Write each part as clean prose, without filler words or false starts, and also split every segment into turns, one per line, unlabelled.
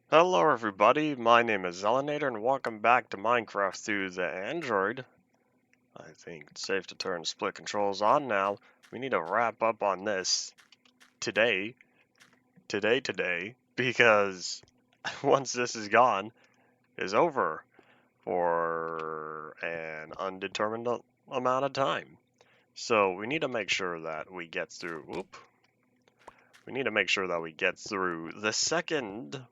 Hello everybody, my name is Zelinator and welcome back to Minecraft through the Android. I think it's safe to turn split controls on now. We need to wrap up on this today, because once this is gone, is over for an undetermined amount of time. So we need to make sure that we get through, the second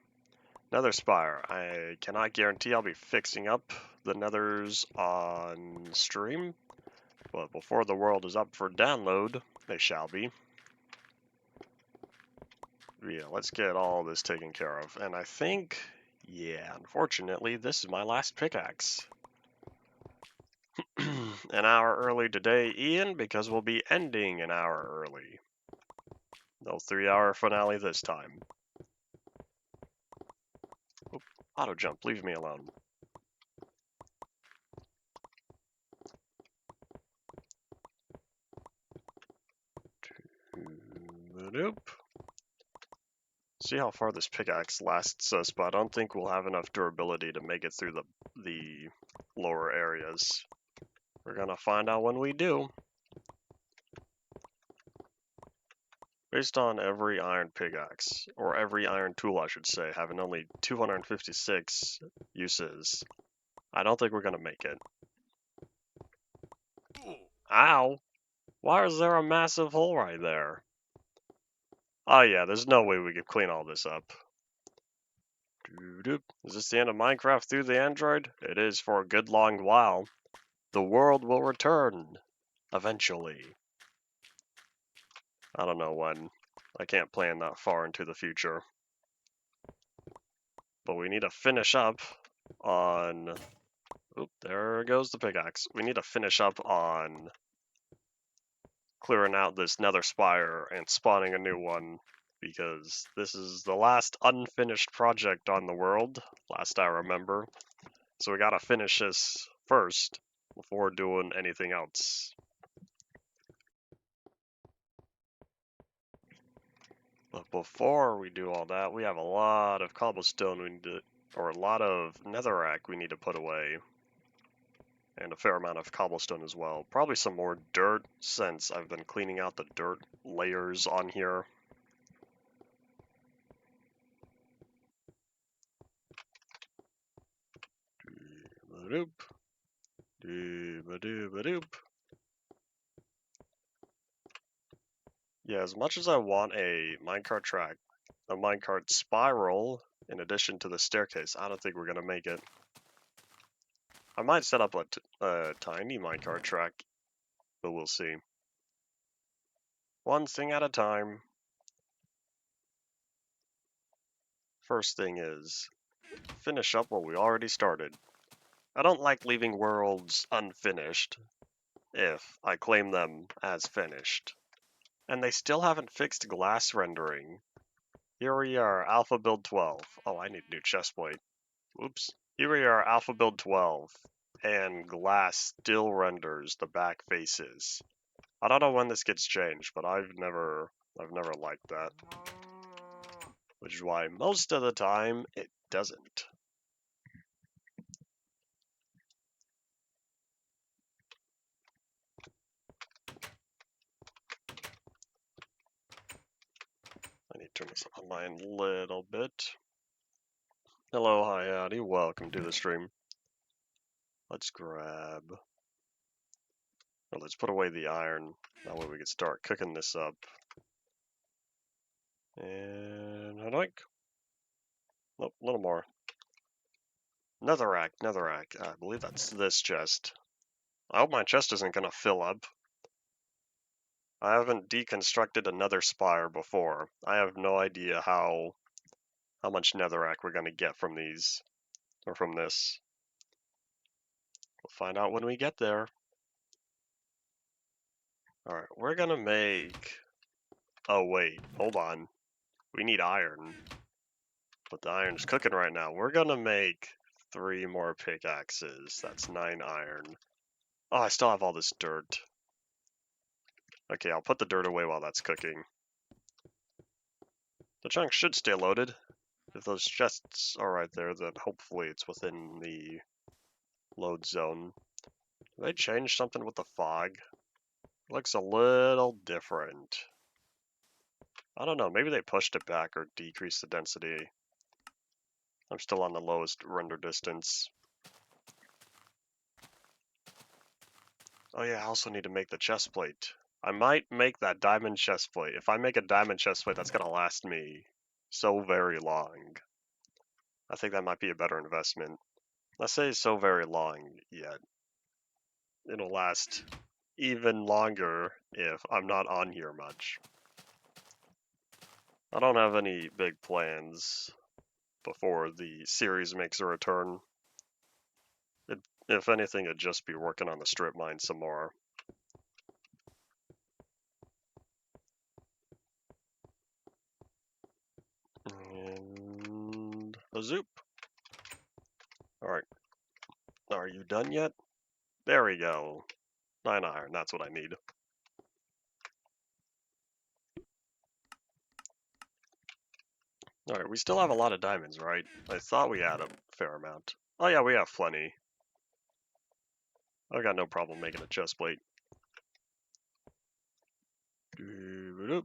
Nether Spire. I cannot guarantee I'll be fixing up the Nethers on stream, but before the world is up for download, they shall be. Yeah, let's get all this taken care of. And I think, yeah, unfortunately, this is my last pickaxe. An hour early today, Ian, because we'll be ending an hour early. No 3-hour finale this time. Oop, auto jump, leave me alone. Nope. See how far this pickaxe lasts us, but I don't think we'll have enough durability to make it through the lower areas. We're gonna find out when we do. Based on every iron pickaxe, or every iron tool I should say, having only 256 uses, I don't think we're gonna make it. Ow! Why is there a massive hole right there? Oh yeah, there's no way we could clean all this up. Is this the end of Minecraft through the Android? It is for a good long while. The world will return, eventually. I don't know when. I can't plan that far into the future. But we need to finish up on... Oop, there goes the pickaxe. We need to finish up on clearing out this nether spire and spawning a new one, because this is the last unfinished project on the world, last I remember. So we gotta finish this first before doing anything else. But before we do all that, we have a lot of cobblestone we need to, or a lot of netherrack we need to put away. And a fair amount of cobblestone as well. Probably some more dirt, since I've been cleaning out the dirt layers on here. Yeah, as much as I want a minecart track, a minecart spiral, in addition to the staircase, I don't think we're gonna make it. I might set up a tiny minecart track, but we'll see. One thing at a time. First thing is, finish up what we already started. I don't like leaving worlds unfinished if I claim them as finished. And they still haven't fixed glass rendering. Here we are, Alpha Build 12. Oh, I need a new chestplate. Oops. Here we are, Alpha Build 12, and glass still renders the back faces. I don't know when this gets changed, but I've never liked that. Which is why most of the time it doesn't. I need to turn this on a little bit. Hello, hi, howdy, welcome to the stream. Let's grab... Oh, let's put away the iron. That way we can start cooking this up. And I like... Nope, a little more. Netherrack. I believe that's this chest. I hope my chest isn't gonna fill up. I haven't deconstructed another spire before. I have no idea how much netherrack we're gonna get from these, or from this. We'll find out when we get there. Alright, we're gonna make... Oh wait, hold on. We need iron. But the iron's cooking right now. We're gonna make 3 more pickaxes. That's 9 iron. Oh, I still have all this dirt. Okay, I'll put the dirt away while that's cooking. The chunk should stay loaded. If those chests are right there, then hopefully it's within the load zone. Did they change something with the fog? Looks a little different. I don't know, maybe they pushed it back or decreased the density. I'm still on the lowest render distance. Oh yeah, I also need to make the chest plate. I might make that diamond chest plate. If I make a diamond chest plate, that's gonna last me so very long. I think that might be a better investment. Let's say so very long yet. It'll last even longer if I'm not on here much. I don't have any big plans before the series makes a return. If anything, it'd just be working on the strip mine some more. And a zoop. Alright. Are you done yet? There we go. 9 iron, that's what I need. Alright, we still have a lot of diamonds, right? I thought we had a fair amount. Oh yeah, we have plenty. I got no problem making a chest plate. Yeah,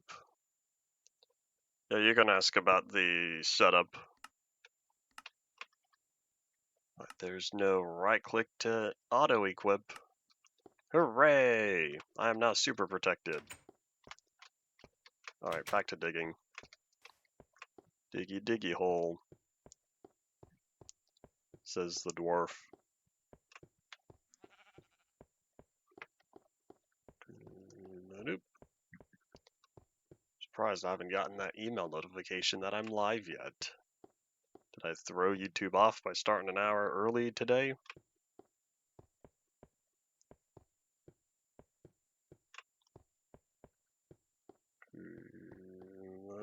you can ask about the setup. There's no right click to auto equip. Hooray! I am now super protected. Alright, back to digging. Diggy diggy hole, says the dwarf. Nope. Surprised I haven't gotten that email notification that I'm live yet. Did I throw YouTube off by starting an hour early today?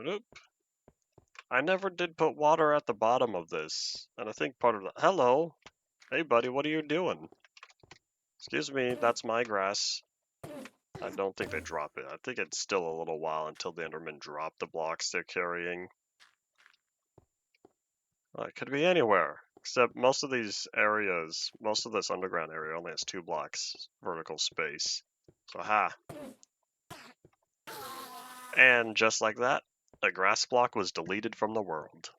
Nope. I never did put water at the bottom of this, and I think part of the— Hello! Hey buddy, what are you doing? Excuse me, that's my grass. I don't think they drop it. I think it's still a little while until the Endermen drop the blocks they're carrying. It could be anywhere, except most of these areas, most of this underground area only has 2 blocks vertical space. So ha! And just like that, a grass block was deleted from the world.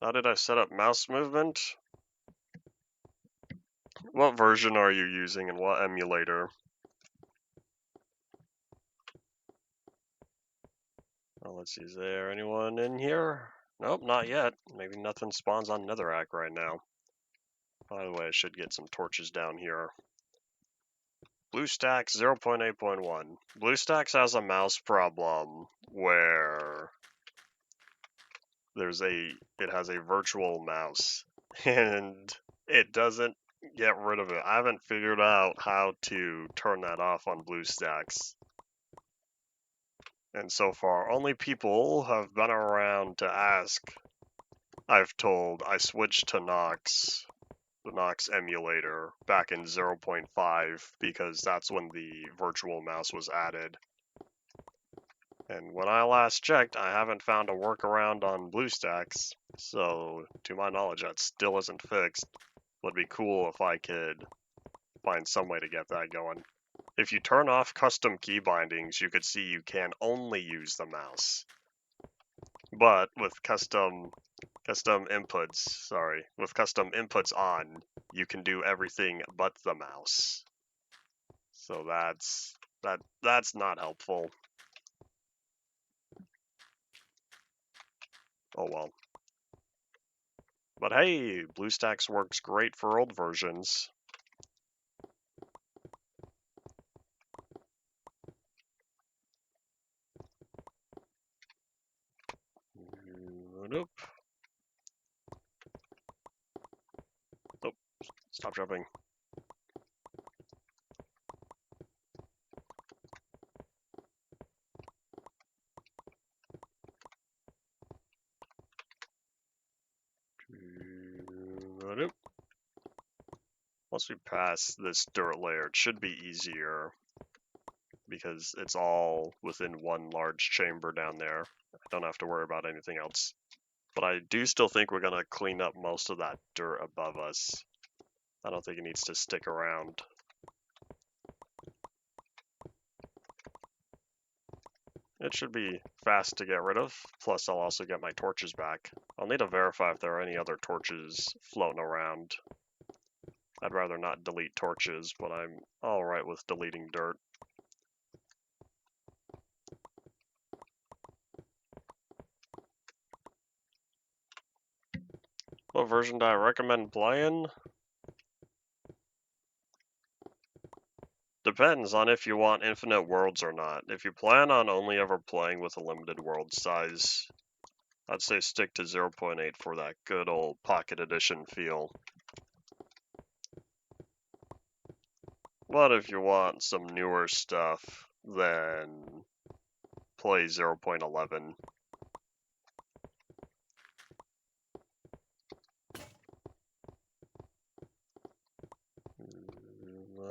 How did I set up mouse movement? What version are you using and what emulator? Well, let's see, is there anyone in here? Nope, not yet. Maybe nothing spawns on Netherrack right now. By the way, I should get some torches down here. BlueStacks 0.8.1. BlueStacks has a mouse problem where it has a virtual mouse and it doesn't get rid of it. I haven't figured out how to turn that off on BlueStacks. And so far, only people have been around to ask. I've told I switched to Nox, the Nox emulator, back in 0.5 because that's when the virtual mouse was added. And when I last checked, I haven't found a workaround on BlueStacks, so to my knowledge, that still isn't fixed. Would be cool if I could find some way to get that going. If you turn off custom key bindings, you could see you can only use the mouse. But with custom inputs on, you can do everything but the mouse. So that's not helpful. Oh well. But hey, BlueStacks works great for old versions. Nope. Oh, stop jumping. Nope. Once we pass this dirt layer, it should be easier. because it's all within one large chamber down there. I don't have to worry about anything else. But I do still think we're going to clean up most of that dirt above us. I don't think it needs to stick around. It should be fast to get rid of, plus I'll also get my torches back. I'll need to verify if there are any other torches floating around. I'd rather not delete torches, but I'm alright with deleting dirt. What version do I recommend playing? Depends on if you want infinite worlds or not. If you plan on only ever playing with a limited world size, I'd say stick to 0.8 for that good old Pocket Edition feel. But if you want some newer stuff, then play 0.11.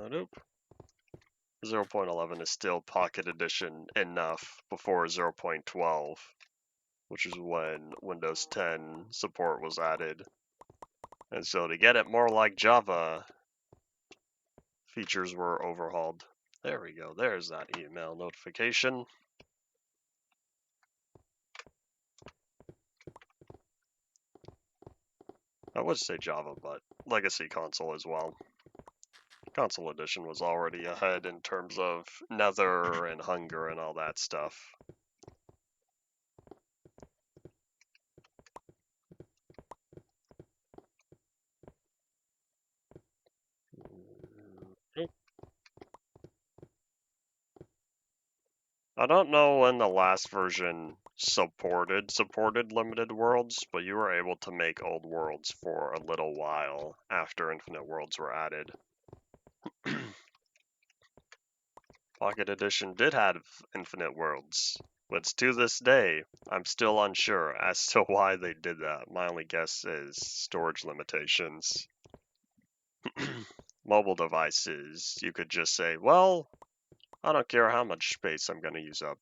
Nope. 0.11 is still Pocket Edition enough before 0.12, which is when Windows 10 support was added. And so to get it more like Java, features were overhauled. There we go, there's that email notification. I would say Java, but Legacy Console as well. Console Edition was already ahead in terms of Nether and Hunger and all that stuff. I don't know when the last version supported limited worlds, but you were able to make old worlds for a little while after infinite worlds were added. Pocket Edition did have infinite worlds, but to this day, I'm still unsure as to why they did that. My only guess is storage limitations. Mobile devices, you could just say, well, I don't care how much space I'm going to use up.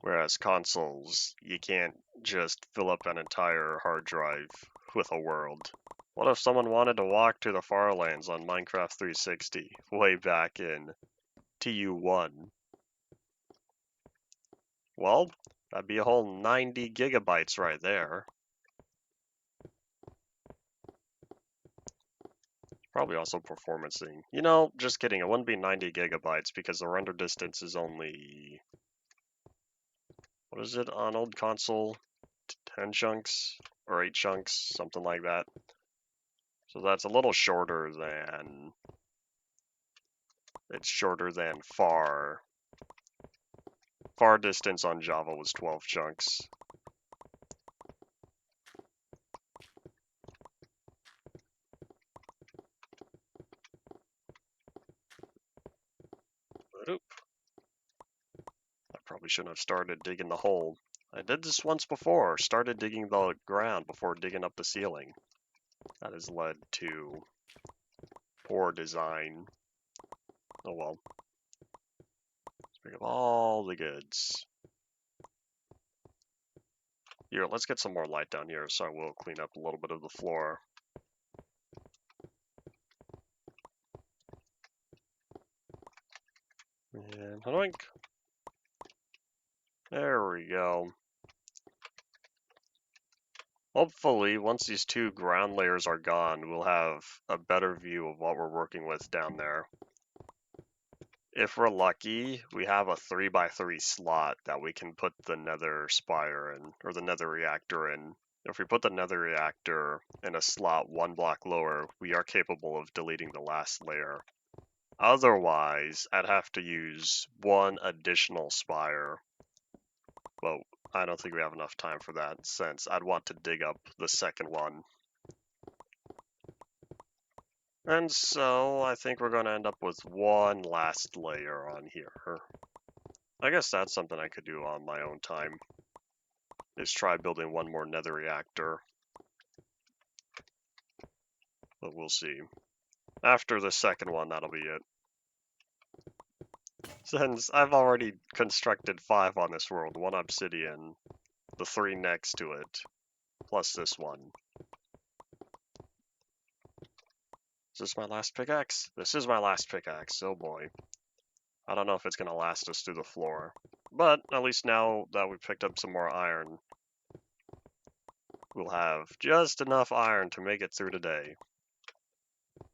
Whereas consoles, you can't just fill up an entire hard drive with a world. What if someone wanted to walk to the far lands on Minecraft 360 way back in TU1? Well, that'd be a whole 90 gigabytes right there. Probably also performancing. You know, just kidding, it wouldn't be 90 gigabytes because the render distance is only... What is it on old console? 10 chunks? Or 8 chunks? Something like that. So that's a little shorter than... It's shorter than far. Far distance on Java was 12 chunks. Oop. I probably shouldn't have started digging the hole. I did this once before, started digging the ground before digging up the ceiling. That has led to poor design. Oh well. Let's pick up all the goods. Here, let's get some more light down here so I will clean up a little bit of the floor. And hoink. There we go. Hopefully, once these two ground layers are gone, we'll have a better view of what we're working with down there. If we're lucky, we have a 3x3 slot that we can put the nether spire in, or the nether reactor in. If we put the nether reactor in a slot one block lower, we are capable of deleting the last layer. Otherwise, I'd have to use one additional spire. But I don't think we have enough time for that, since I'd want to dig up the second one. And so I think we're going to end up with one last layer on here. I guess that's something I could do on my own time, is try building one more nether reactor. But we'll see. After the second one, that'll be it. Since I've already constructed 5 on this world, 1 obsidian, the 3 next to it, plus this one. Is this my last pickaxe? This is my last pickaxe, oh boy. I don't know if it's going to last us through the floor. But at least now that we picked up some more iron, we'll have just enough iron to make it through today.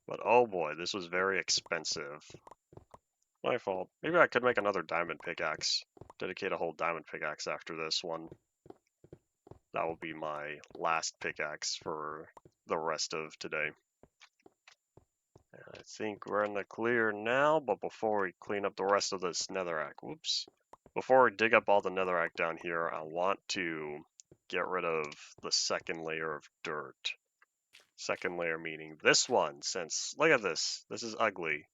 But oh boy, this was very expensive. My fault. Maybe I could make another diamond pickaxe. Dedicate a whole diamond pickaxe after this one. That will be my last pickaxe for the rest of today. I think we're in the clear now, but before we clean up the rest of this netherrack, whoops. Before we dig up all the netherrack down here, I want to get rid of the second layer of dirt. Second layer meaning this one, since, look at this, this is ugly.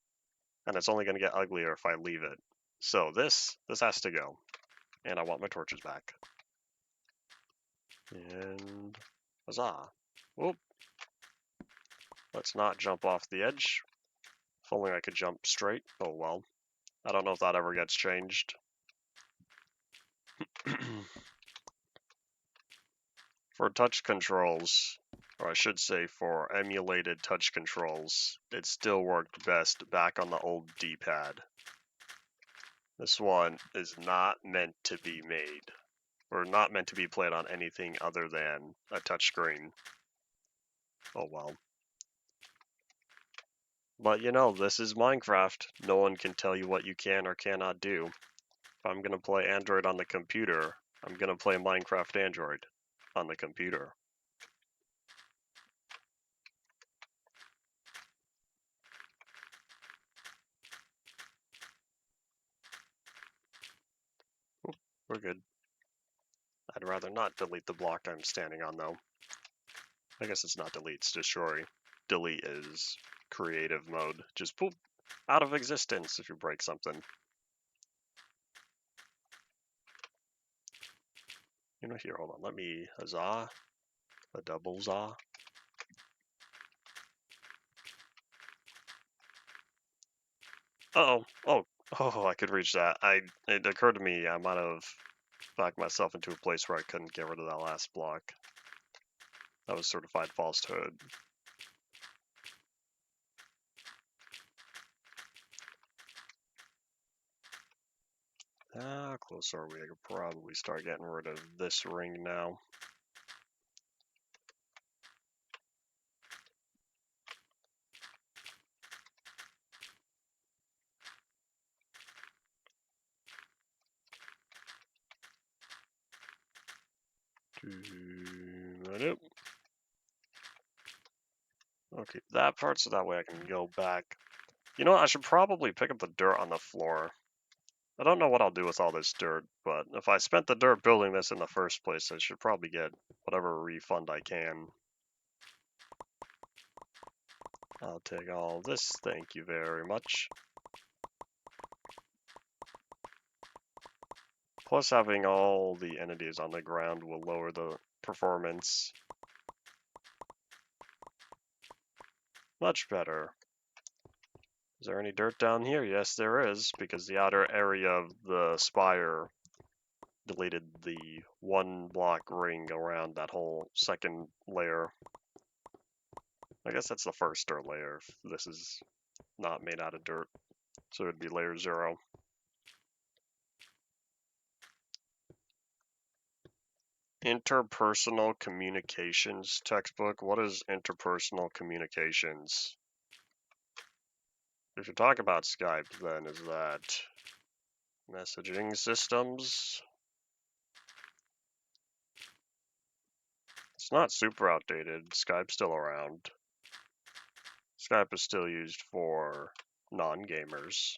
And it's only going to get uglier if I leave it. So this has to go. And I want my torches back. And huzzah. Whoop. Let's not jump off the edge. If only I could jump straight. Oh well. I don't know if that ever gets changed. For touch controls, or I should say for emulated touch controls, it still worked best back on the old D-pad. This one is not meant to be made, or not meant to be played on anything other than a touchscreen. Oh well. But you know, this is Minecraft. No one can tell you what you can or cannot do. If I'm gonna play Android on the computer, I'm gonna play Minecraft Android on the computer. Oop, we're good. I'd rather not delete the block I'm standing on though. I guess it's not delete, it's destroy. Delete is creative mode. Just poop out of existence if you break something. You know, here, hold on. Let me huzzah. A double za. Uh-oh. Oh, I could reach that. It occurred to me I might have backed myself into a place where I couldn't get rid of that last block. That was certified falsehood. How close are we? I could probably start getting rid of this ring now. Okay, that part so that way I can go back. You know what, I should probably pick up the dirt on the floor. I don't know what I'll do with all this dirt, but if I spent the dirt building this in the first place, I should probably get whatever refund I can. I'll take all this, thank you very much. Plus having all the entities on the ground will lower the performance. Much better. Is there any dirt down here? Yes, there is, because the outer area of the spire deleted the 1 block ring around that whole second layer. I guess that's the first dirt layer if this is not made out of dirt. So it would be layer 0. Interpersonal communications textbook. What is interpersonal communications? If you're talking about Skype, then is that messaging systems? It's not super outdated. Skype's still around. Skype is still used for non-gamers.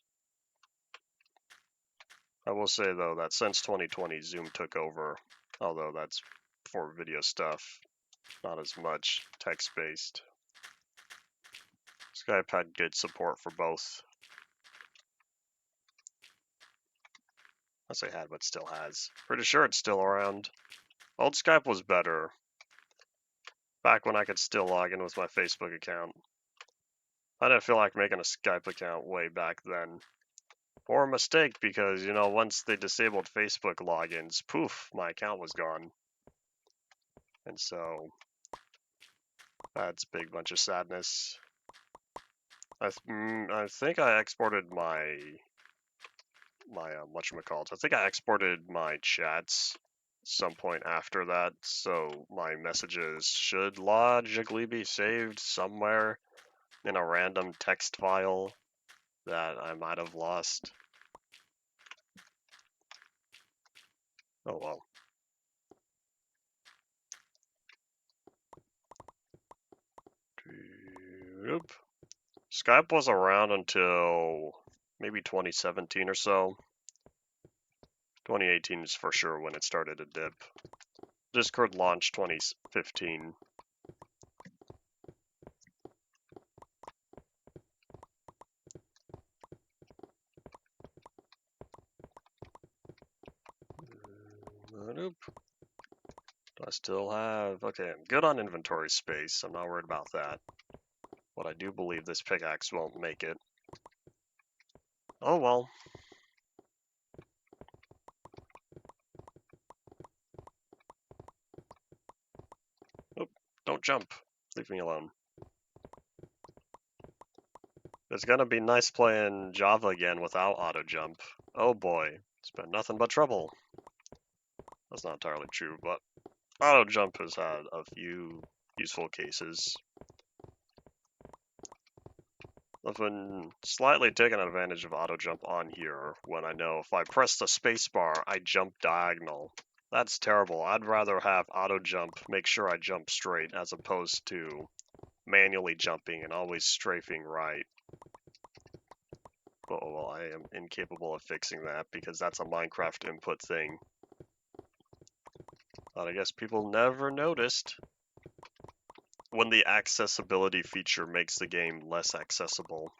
I will say, though, that since 2020, Zoom took over, although that's for video stuff, not as much text-based. Skype had good support for both. I say had, but still has. Pretty sure it's still around. Old Skype was better. Back when I could still log in with my Facebook account. I didn't feel like making a Skype account way back then. Or a mistake, because, you know, once they disabled Facebook logins, poof, my account was gone. And so, that's a big bunch of sadness. I think I exported my whatchamacallit. I think I exported my chats some point after that, so my messages should logically be saved somewhere in a random text file that I might have lost. Oh well. Skype was around until maybe 2017 or so. 2018 is for sure when it started to dip. Discord launched 2015. Nope. Do I still have... Okay, I'm good on inventory space. I'm not worried about that. But I do believe this pickaxe won't make it. Oh well. Oop, don't jump. Leave me alone. It's gonna be nice playing Java again without auto jump. Oh boy, it's been nothing but trouble. That's not entirely true, but auto jump has had a few useful cases. I've been slightly taking advantage of auto jump on here when I know if I press the spacebar, I jump diagonal. That's terrible. I'd rather have auto jump make sure I jump straight as opposed to manually jumping and always strafing right. Oh well, I am incapable of fixing that because that's a Minecraft input thing. But I guess people never noticed when the accessibility feature makes the game less accessible.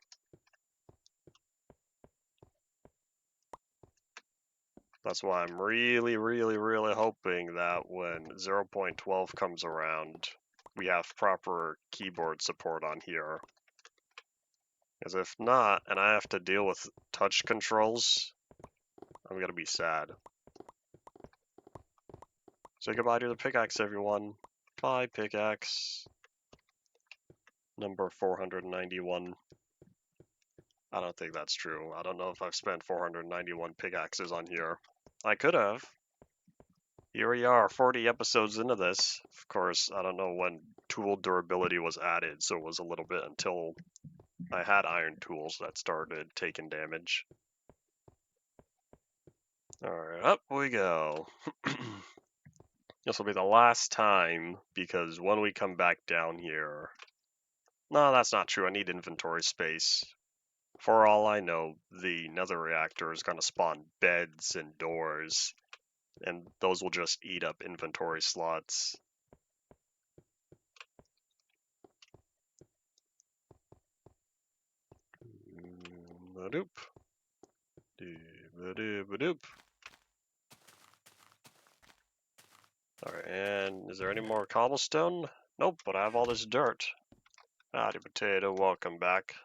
That's why I'm really, really, really hoping that when 0.12 comes around, we have proper keyboard support on here. Because if not, and I have to deal with touch controls, I'm gonna be sad. Say goodbye to the pickaxe, everyone. Bye, pickaxe. Number 491. I don't think that's true. I don't know if I've spent 491 pickaxes on here. I could have. Here we are, 40 episodes into this. Of course, I don't know when tool durability was added, so it was a little bit until I had iron tools that started taking damage. Alright, up we go. This will be the last time, because when we come back down here... No, that's not true. I need inventory space. For all I know, the nether reactor is going to spawn beds and doors, and those will just eat up inventory slots. Ba-doop. Ba-doop. Alright, and is there any more cobblestone? Nope, but I have all this dirt. Howdy potato, welcome back.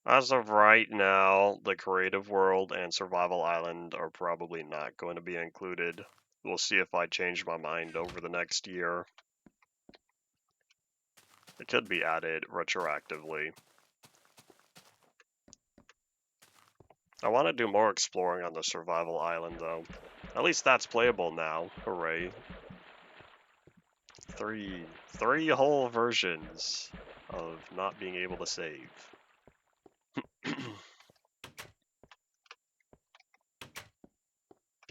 As of right now, the creative world and survival island are probably not going to be included. We'll see if I change my mind over the next year. It could be added retroactively. I want to do more exploring on the survival island though. At least that's playable now. Hooray. Three whole versions of not being able to save.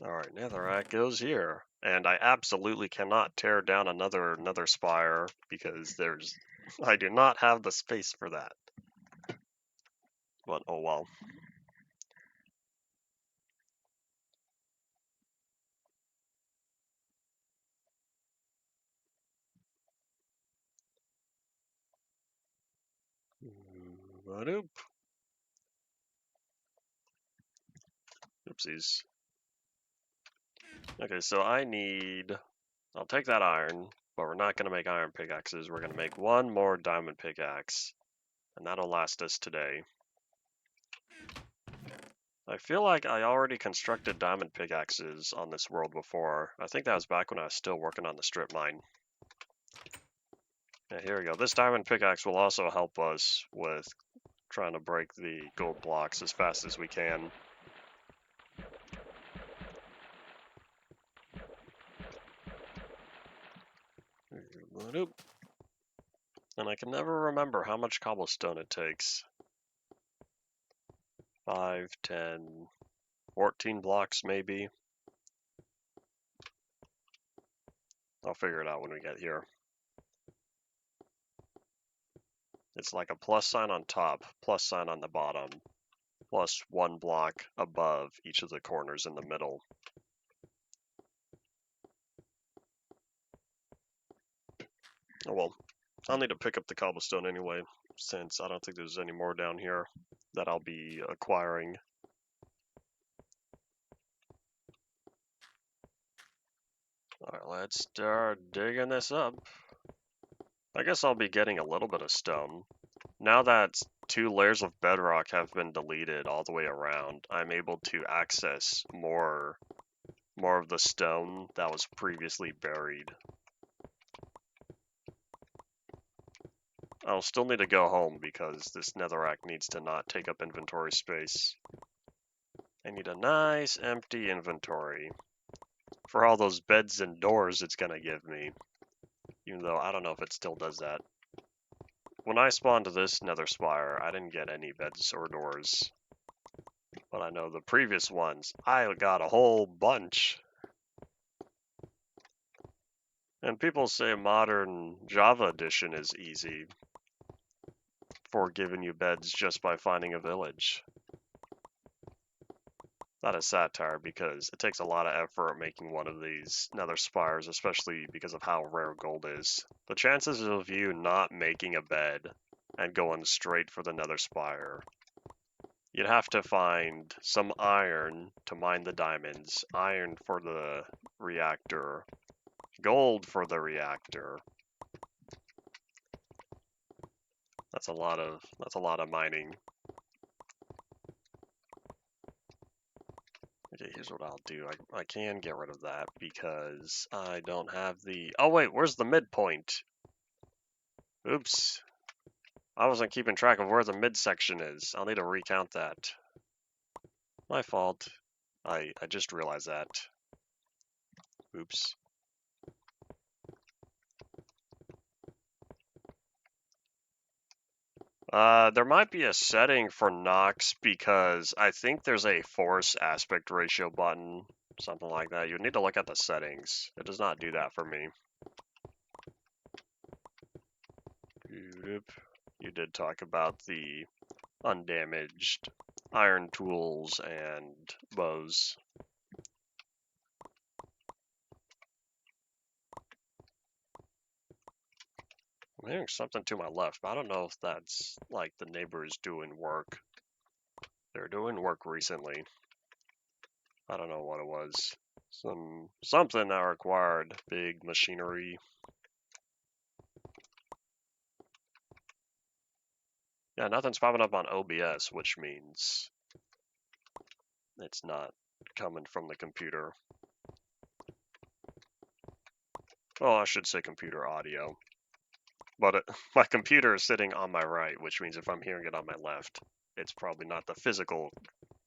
Alright, netherrack goes here. And I absolutely cannot tear down another spire because I do not have the space for that. But oh well. Ba-doop. Oopsies. Okay, so I'll take that iron. But we're not going to make iron pickaxes. We're going to make one more diamond pickaxe. And that'll last us today. I feel like I already constructed diamond pickaxes on this world before. I think that was back when I was still working on the strip mine. Yeah, here we go. This diamond pickaxe will also help us with trying to break the gold blocks as fast as we can. And I can never remember how much cobblestone it takes. 5, 10, 14 blocks maybe. I'll figure it out when we get here. It's like a plus sign on top, plus sign on the bottom, plus 1 block above each of the corners in the middle. Oh well, I'll need to pick up the cobblestone anyway, since I don't think there's any more down here that I'll be acquiring. Alright, let's start digging this up. I guess I'll be getting a little bit of stone. Now that 2 layers of bedrock have been deleted all the way around, I'm able to access more of the stone that was previously buried. I'll still need to go home because this netherrack needs to not take up inventory space. I need a nice empty inventory for all those beds and doors it's gonna give me. Even though I don't know if it still does that. When I spawned this nether spire, I didn't get any beds or doors. But I know the previous ones, I got a whole bunch. And people say modern Java edition is easy for giving you beds just by finding a village. That is satire because it takes a lot of effort making one of these nether spires, especially because of how rare gold is. The chances of you not making a bed and going straight for the nether spire, you'd have to find some iron to mine the diamonds, iron for the reactor, gold for the reactor. That's a lot of mining. Okay, here's what I'll do. I can get rid of that because I don't have the... Oh wait, where's the midpoint? Oops. I wasn't keeping track of where the midsection is. I'll need to recount that. My fault. I just realized that. Oops. There might be a setting for Nox because I think there's a force aspect ratio button, something like that. You need to look at the settings. It does not do that for me. You did talk about the undamaged iron tools and bows. I'm hearing something to my left, but I don't know if that's like the neighbors doing work. They're doing work recently. I don't know what it was. Something that required big machinery. Yeah, nothing's popping up on OBS, which means it's not coming from the computer. Oh, I should say computer audio. But my computer is sitting on my right, which means if I'm hearing it on my left, it's probably not the physical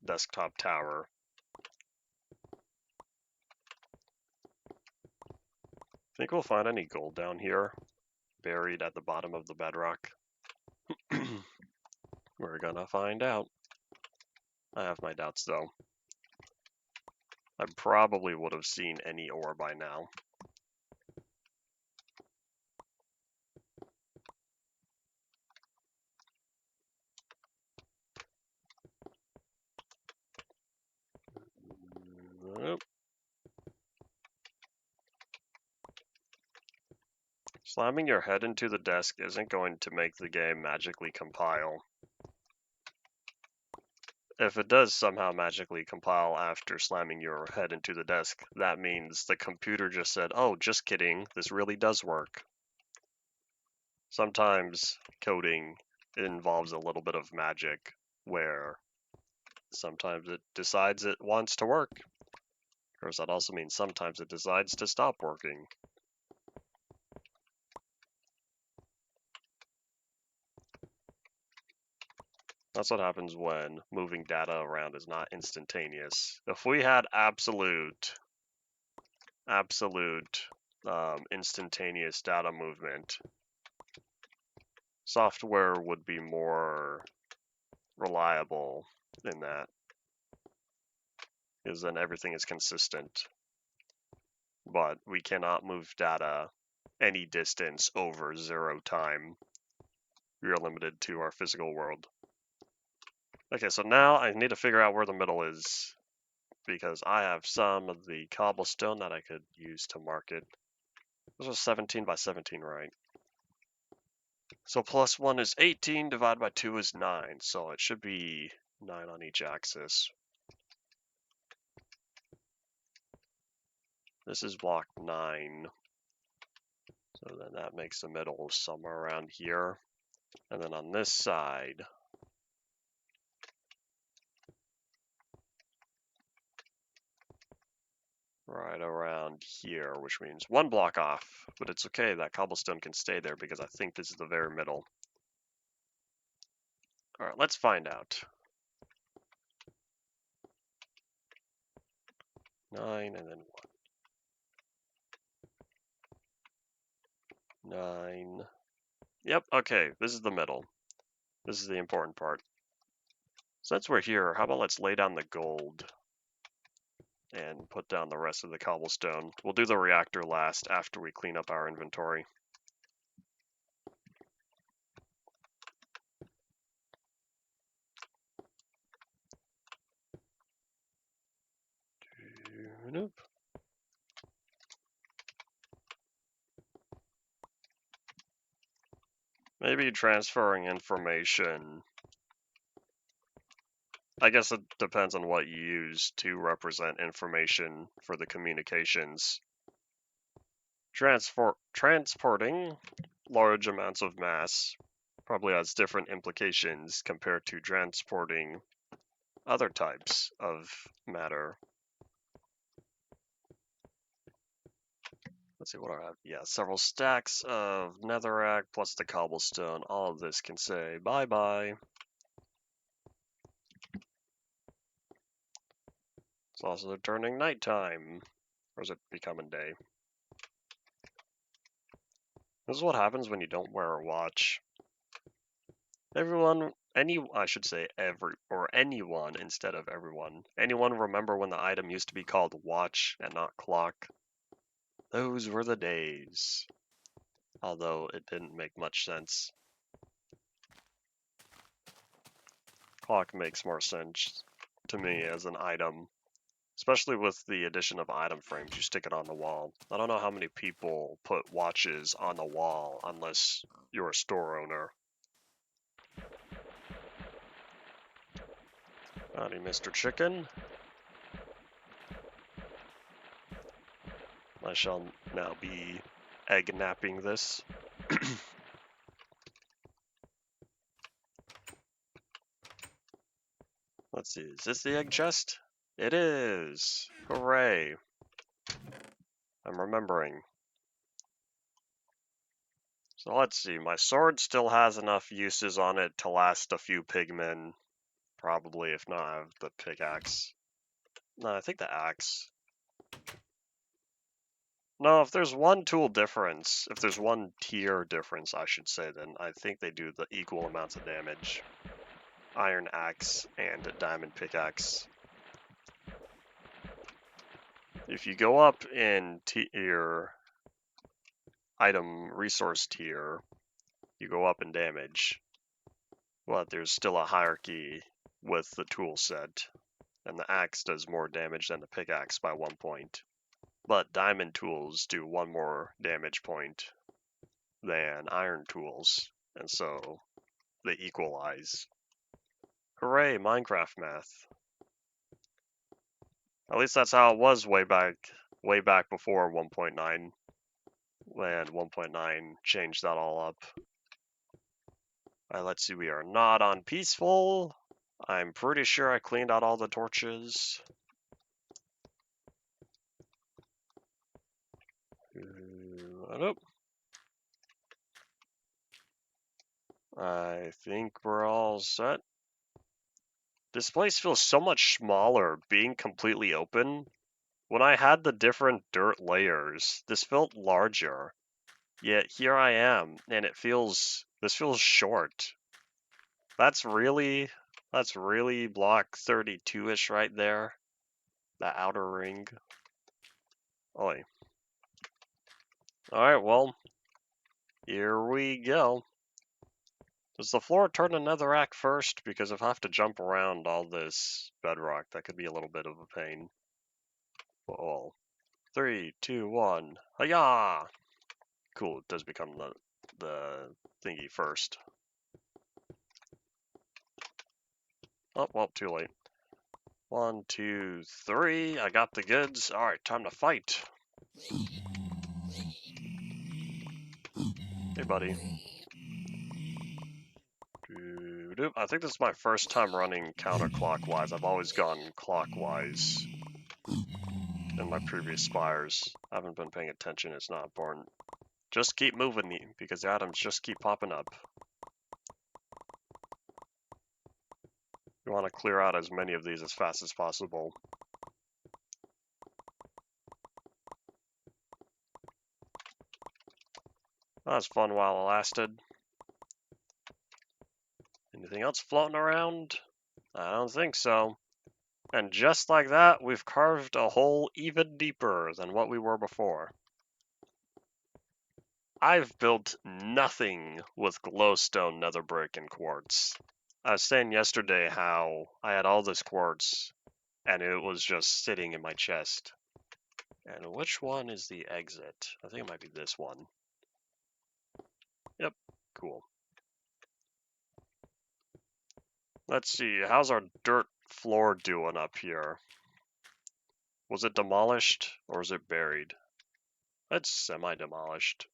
desktop tower. Think we'll find any gold down here, buried at the bottom of the bedrock? We're gonna find out. I have my doubts, though. I probably would have seen any ore by now. Nope. Slamming your head into the desk isn't going to make the game magically compile. if it does somehow magically compile after slamming your head into the desk, that means the computer just said, oh, just kidding, this really does work. Sometimes coding involves a little bit of magic, where sometimes it decides it wants to work. Of course, that also means sometimes it decides to stop working. That's what happens when moving data around is not instantaneous. If we had absolute instantaneous data movement, software would be more reliable in that, because then everything is consistent. But we cannot move data any distance over 0 time. We are limited to our physical world. Okay, so now I need to figure out where the middle is, because I have some of the cobblestone that I could use to mark it. This was 17 by 17, right? So plus 1 is 18, divided by 2 is 9, so it should be 9 on each axis. This is block 9. So then that makes the middle somewhere around here. And then on this side, right around here, which means 1 block off. But it's okay, that cobblestone can stay there because I think this is the very middle. Alright, let's find out. 9 and then 1. 9. Yep, okay, this is the middle. This is the important part. Since we're here, how about let's lay down the gold and put down the rest of the cobblestone. We'll do the reactor last after we clean up our inventory. Nope. Maybe transferring information. I guess it depends on what you use to represent information for the communications. Transporting large amounts of mass probably has different implications compared to transporting other types of matter. Let's see what I have. Yeah, several stacks of netherrack plus the cobblestone. All of this can say bye-bye. It's also turning nighttime. Or is it becoming day? This is what happens when you don't wear a watch. Anyone instead of everyone. Anyone remember when the item used to be called watch and not clock? Those were the days. Although it didn't make much sense. Clock makes more sense to me as an item. Especially with the addition of item frames, you stick it on the wall. I don't know how many people put watches on the wall unless you're a store owner. Howdy, Mr. Chicken. I shall now be egg napping this. Let's see, is this the egg chest? It is! Hooray! I'm remembering. So let's see, my sword still has enough uses on it to last a few pigmen. Probably, if not, I have the pickaxe. No, I think the axe. No, if there's one tool difference, if there's one tier difference, I should say, then I think they do the equal amounts of damage. Iron axe and diamond pickaxe. If you go up in tier, item resource tier, you go up in damage, but there's still a hierarchy with the tool set, and the axe does more damage than the pickaxe by 1 point. But diamond tools do 1 more damage point than iron tools, and so they equalize. Hooray, Minecraft math. At least that's how it was way back before 1.9. And 1.9 changed that all up. Alright, let's see, we are not on peaceful. I'm pretty sure I cleaned out all the torches. Nope. I think we're all set. This place feels so much smaller being completely open. When I had the different dirt layers, this felt larger. Yet here I am, and this feels short. That's really block 32-ish right there. The outer ring. Oi. Alright, well, here we go. Does the floor turn to netherrack first? Because if I have to jump around all this bedrock, that could be a little bit of a pain. Whoa. 3, 2, 1. Hiya! Cool, it does become the thingy first. Oh, well, too late. 1, 2, 3. I got the goods. Alright, time to fight. Hey, buddy. I think this is my first time running counterclockwise. I've always gone clockwise in my previous spires. I haven't been paying attention. It's not important. Just keep moving, because the items just keep popping up. You want to clear out as many of these as fast as possible. That was fun while it lasted. Anything else floating around? I don't think so. And just like that, we've carved a hole even deeper than what we were before. I've built nothing with glowstone, nether brick, and quartz. I was saying yesterday how I had all this quartz, and it was just sitting in my chest. And which one is the exit? I think it might be this one. Yep, cool. Let's see, how's our dirt floor doing up here? Was it demolished, or is it buried? It's semi-demolished.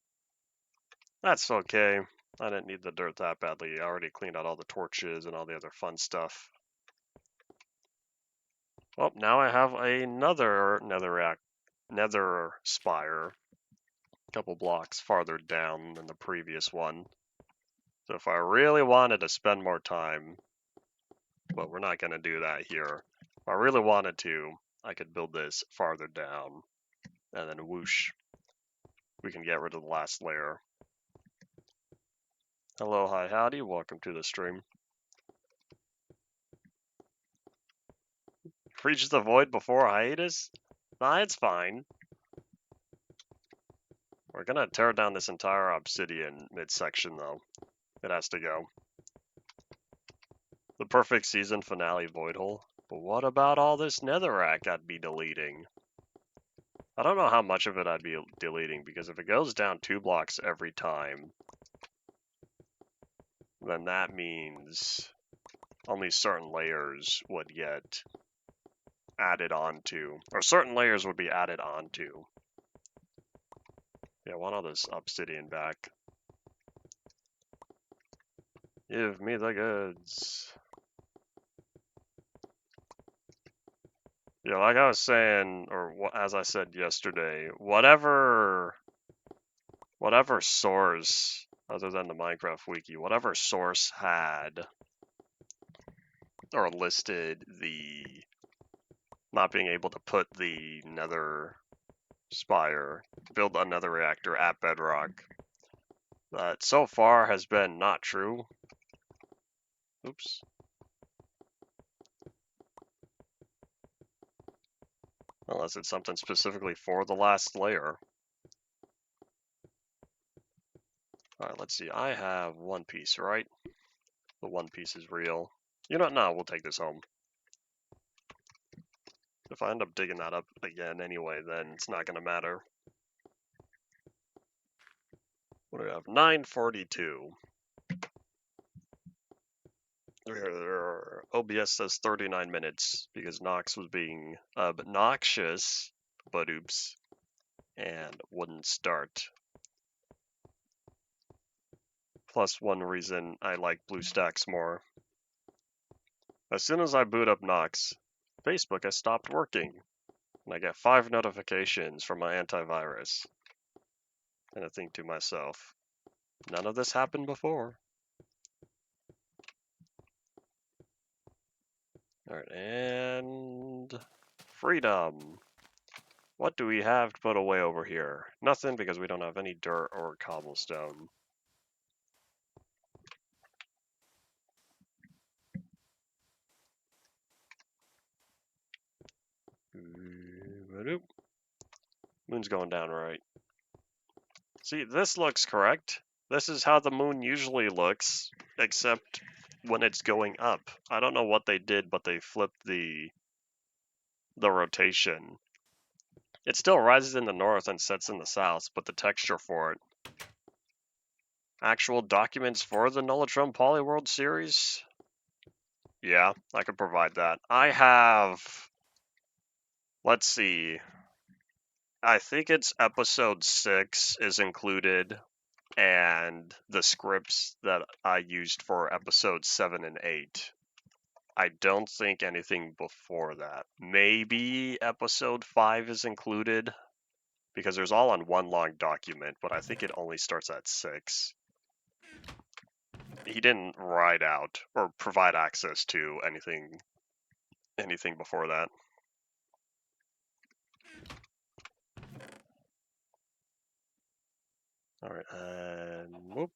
That's okay. I didn't need the dirt that badly. I already cleaned out all the torches and all the other fun stuff. Well, now I have another nether spire, a couple blocks farther down than the previous one. So if I really wanted to spend more time, but we're not going to do that here. If I really wanted to, I could build this farther down, and then whoosh, we can get rid of the last layer. Hello, hi, howdy, welcome to the stream. Reach the void before hiatus? Nah, it's fine. We're gonna tear down this entire obsidian midsection, though. It has to go. The perfect season finale void hole. But what about all this netherrack I'd be deleting? I don't know how much of it I'd be deleting, because if it goes down 2 blocks every time, then that means only certain layers would get added onto, or certain layers would be added onto. Yeah, I want all this obsidian back. Give me the goods. Yeah, like I was saying, or as I said yesterday, whatever source, other than the Minecraft wiki, whatever source had or listed the not being able to put the nether spire, build another reactor at bedrock, that so far has been not true. Oops. Unless it's something specifically for the last layer. Alright, let's see. I have one piece, right? The one piece is real. You know what? No, we'll take this home. If I end up digging that up again anyway, then it's not going to matter. What do we have? 942. OBS says 39 minutes because Nox was being obnoxious, but oops, and wouldn't start. Plus one reason I like BlueStacks more. As soon as I boot up Nox, Facebook has stopped working, and I get 5 notifications from my antivirus. And I think to myself, none of this happened before. Alright, and freedom. What do we have to put away over here? Nothing, because we don't have any dirt or cobblestone. Moon's going down right. See, this looks correct. This is how the moon usually looks, except when it's going up. I don't know what they did, but they flipped the rotation. It still rises in the north and sets in the south, but the texture for it. Actual documents for the Nullitron Polyworld series? Yeah, I could provide that. I have... Let's see. I think it's episode 6 is included, and the scripts that I used for episodes 7 and 8. I don't think anything before that. Maybe episode 5 is included, because there's all on one long document, but I think it only starts at 6. He didn't write out or provide access to anything before that. Alright, and whoop.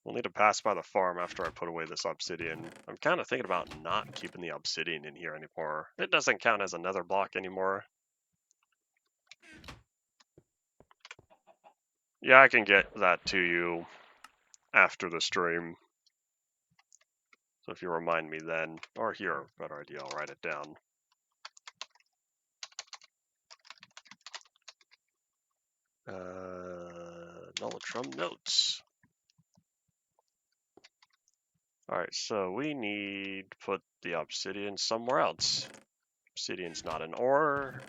We'll need to pass by the farm after I put away this obsidian. I'm kind of thinking about not keeping the obsidian in here anymore. It doesn't count as another block anymore. Yeah, I can get that to you after the stream. So if you remind me then, or here, better idea, I'll write it down. Nullitron notes. Alright, so we need to put the obsidian somewhere else. Obsidian's not an ore.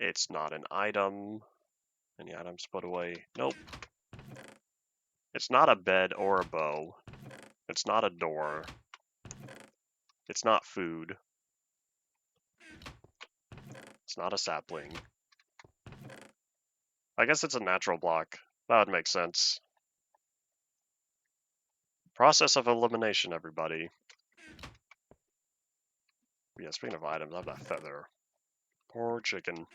It's not an item. Any items put away? Nope. It's not a bed or a bow. It's not a door. It's not food. It's not a sapling. I guess it's a natural block. That would make sense. Process of elimination, everybody. Yeah, speaking of items, I have that feather. Poor chicken.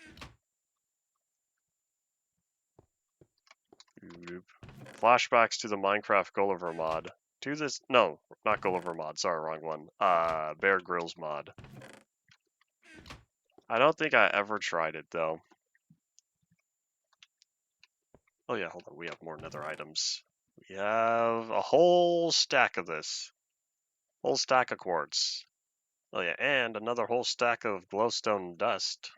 Flashbacks to the Minecraft Gulliver mod. To this, no, not Gulliver mod, sorry, wrong one. Bear Grylls mod. I don't think I ever tried it, though. Oh yeah, hold on, we have more nether items. We have a whole stack of this. Whole stack of quartz. Oh yeah, and another whole stack of glowstone dust.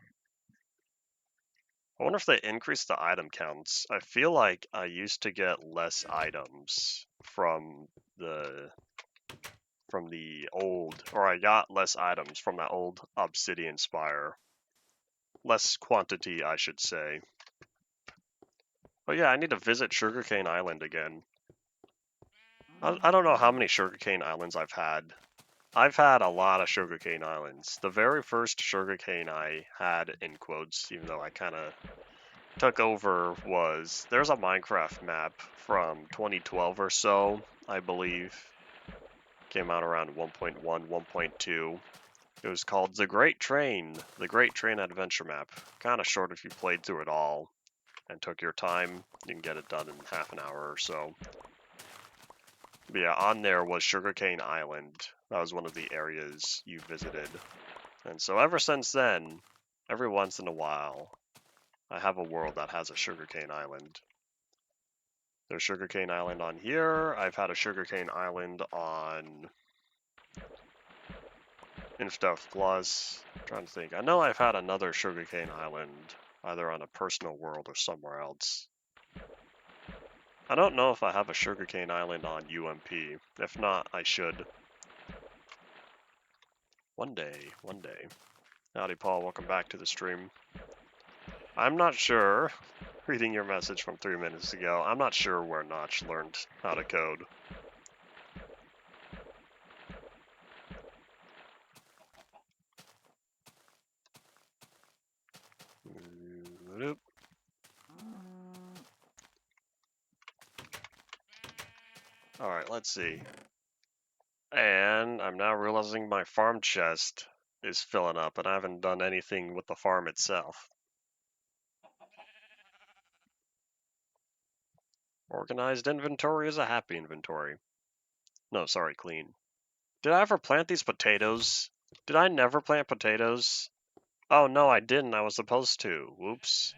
I wonder if they increased the item counts. I feel like I used to get less items from the old, or I got less items from that old obsidian spire. Less quantity, I should say. Oh yeah, I need to visit Sugarcane Island again. I don't know how many Sugarcane Islands I've had. I've had a lot of Sugarcane Islands. The very first Sugarcane I had, in quotes, even though I kind of took over, was... There's a Minecraft map from 2012 or so, I believe. Came out around 1.1, 1.2. It was called The Great Train Adventure Map. Kind of short if you played through it all and took your time. You can get it done in half an hour or so. But yeah, on there was Sugarcane Island. That was one of the areas you visited. And so ever since then, every once in a while, I have a world that has a Sugarcane Island. There's Sugarcane Island on here. I've had a Sugarcane Island on Instuff Plus. I'm trying to think. I know I've had another Sugarcane Island, either on a personal world or somewhere else. I don't know if I have a sugarcane island on UMP. If not, I should. One day, one day. Howdy, Paul. Welcome back to the stream. I'm not sure, reading your message from 3 minutes ago, I'm not sure where Notch learned how to code. Alright, let's see. And I'm now realizing my farm chest is filling up and I haven't done anything with the farm itself. Organized inventory is a happy inventory. No, sorry, clean. Did I ever plant these potatoes? Did I never plant potatoes? Oh no, I didn't. I was supposed to. Whoops.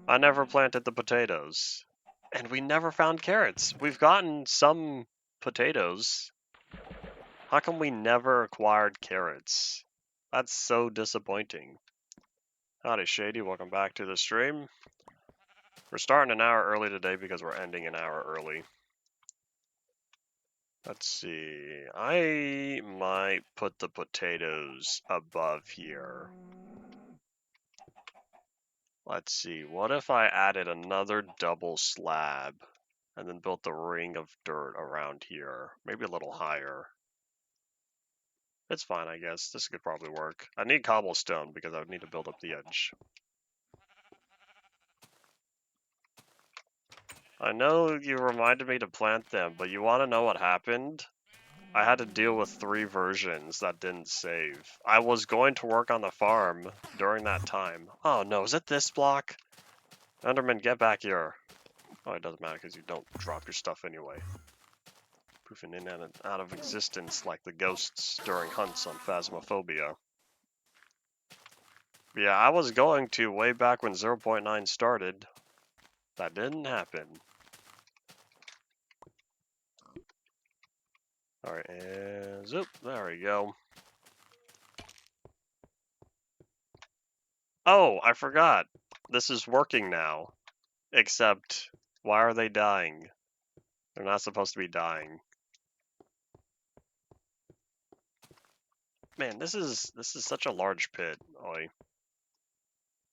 I never planted the potatoes. And we never found carrots. We've gotten some potatoes. How come we never acquired carrots? That's so disappointing. Howdy, Shady. Welcome back to the stream. We're starting an hour early today because we're ending an hour early. Let's see. I might put the potatoes above here. Let's see. What if I added another double slab and then built the ring of dirt around here? Maybe a little higher. It's fine, I guess. This could probably work. I need cobblestone because I would need to build up the edge. I know you reminded me to plant them, but you want to know what happened? I had to deal with 3 versions that didn't save. I was going to work on the farm during that time. Oh no, is it this block? Enderman, get back here. Oh, it doesn't matter because you don't drop your stuff anyway. Poofing in and out of existence like the ghosts during hunts on Phasmophobia. Yeah, I was going to way back when 0.9 started. That didn't happen. Alright, and zoop, there we go. Oh, I forgot. This is working now. Except, why are they dying? They're not supposed to be dying. Man, this is such a large pit. Oi.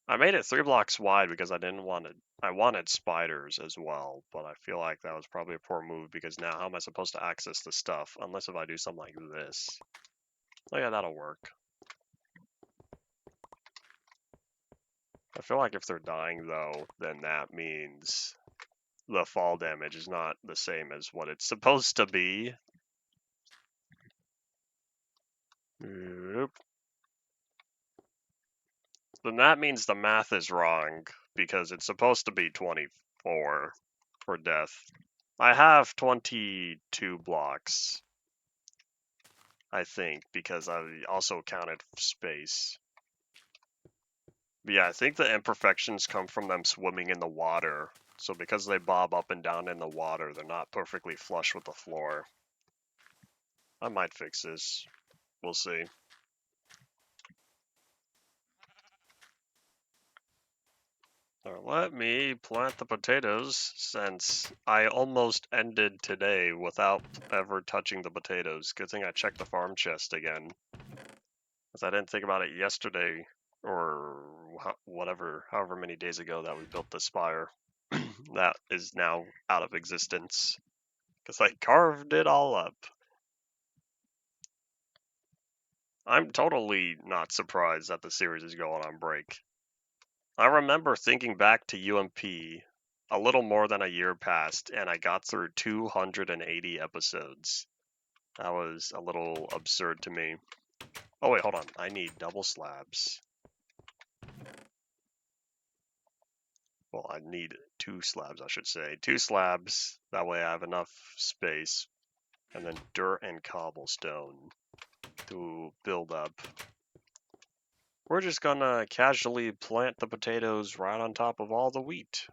I made it 3 blocks wide because I didn't want it. I wanted spiders as well, but I feel like that was probably a poor move because now how am I supposed to access the stuff? Unless if I do something like this. Oh yeah, that'll work. I feel like if they're dying though, then that means the fall damage is not the same as what it's supposed to be. Yep. Then that means the math is wrong because it's supposed to be 24 for death. I have 22 blocks, I think, because I also counted space. But yeah, I think the imperfections come from them swimming in the water. So because they bob up and down in the water, they're not perfectly flush with the floor. I might fix this. We'll see. Let me plant the potatoes since I almost ended today without ever touching the potatoes. Good thing I checked the farm chest again. Because I didn't think about it yesterday or whatever, however many days ago that we built the spire. That is now out of existence. Because I carved it all up. I'm totally not surprised that the series is going on break. I remember thinking back to UMP a little more than a year passed, and I got through 280 episodes. That was a little absurd to me. Oh wait, hold on. I need double slabs. Well, I need 2 slabs, I should say. 2 slabs. That way I have enough space. And then dirt and cobblestone to build up. We're just gonna casually plant the potatoes right on top of all the wheat.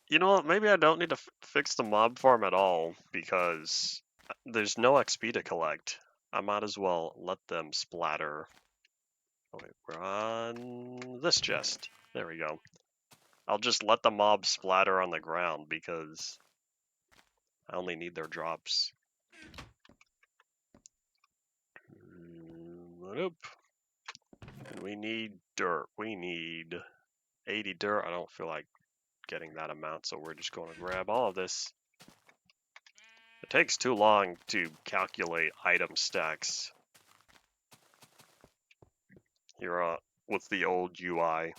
You know what, maybe I don't need to fix the mob farm at all, because there's no XP to collect. I might as well let them splatter. Okay, we're on this chest. There we go. I'll just let the mobs splatter on the ground because I only need their drops. Nope. And we need dirt. We need 80 dirt. I don't feel like getting that amount, so we're just going to grab all of this. It takes too long to calculate item stacks here with the old UI.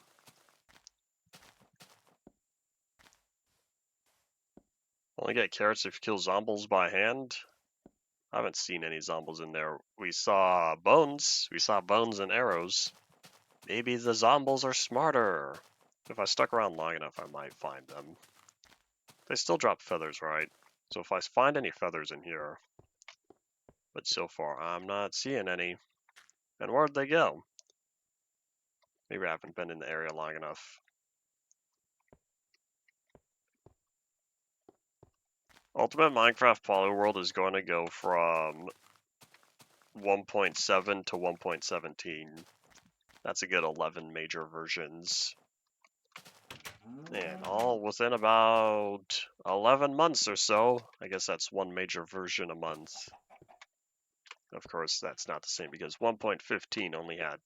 Only get carrots if you kill zombies by hand. I haven't seen any zombies in there. We saw bones. We saw bones and arrows. Maybe the zombies are smarter. If I stuck around long enough, I might find them. They still drop feathers, right? So if I find any feathers in here, but so far I'm not seeing any. And where'd they go? Maybe I haven't been in the area long enough. Ultimate Minecraft Polyworld is going to go from 1.7 to 1.17. That's a good 11 major versions. And all within about 11 months or so. I guess that's one major version a month. Of course, that's not the same because 1.15 only had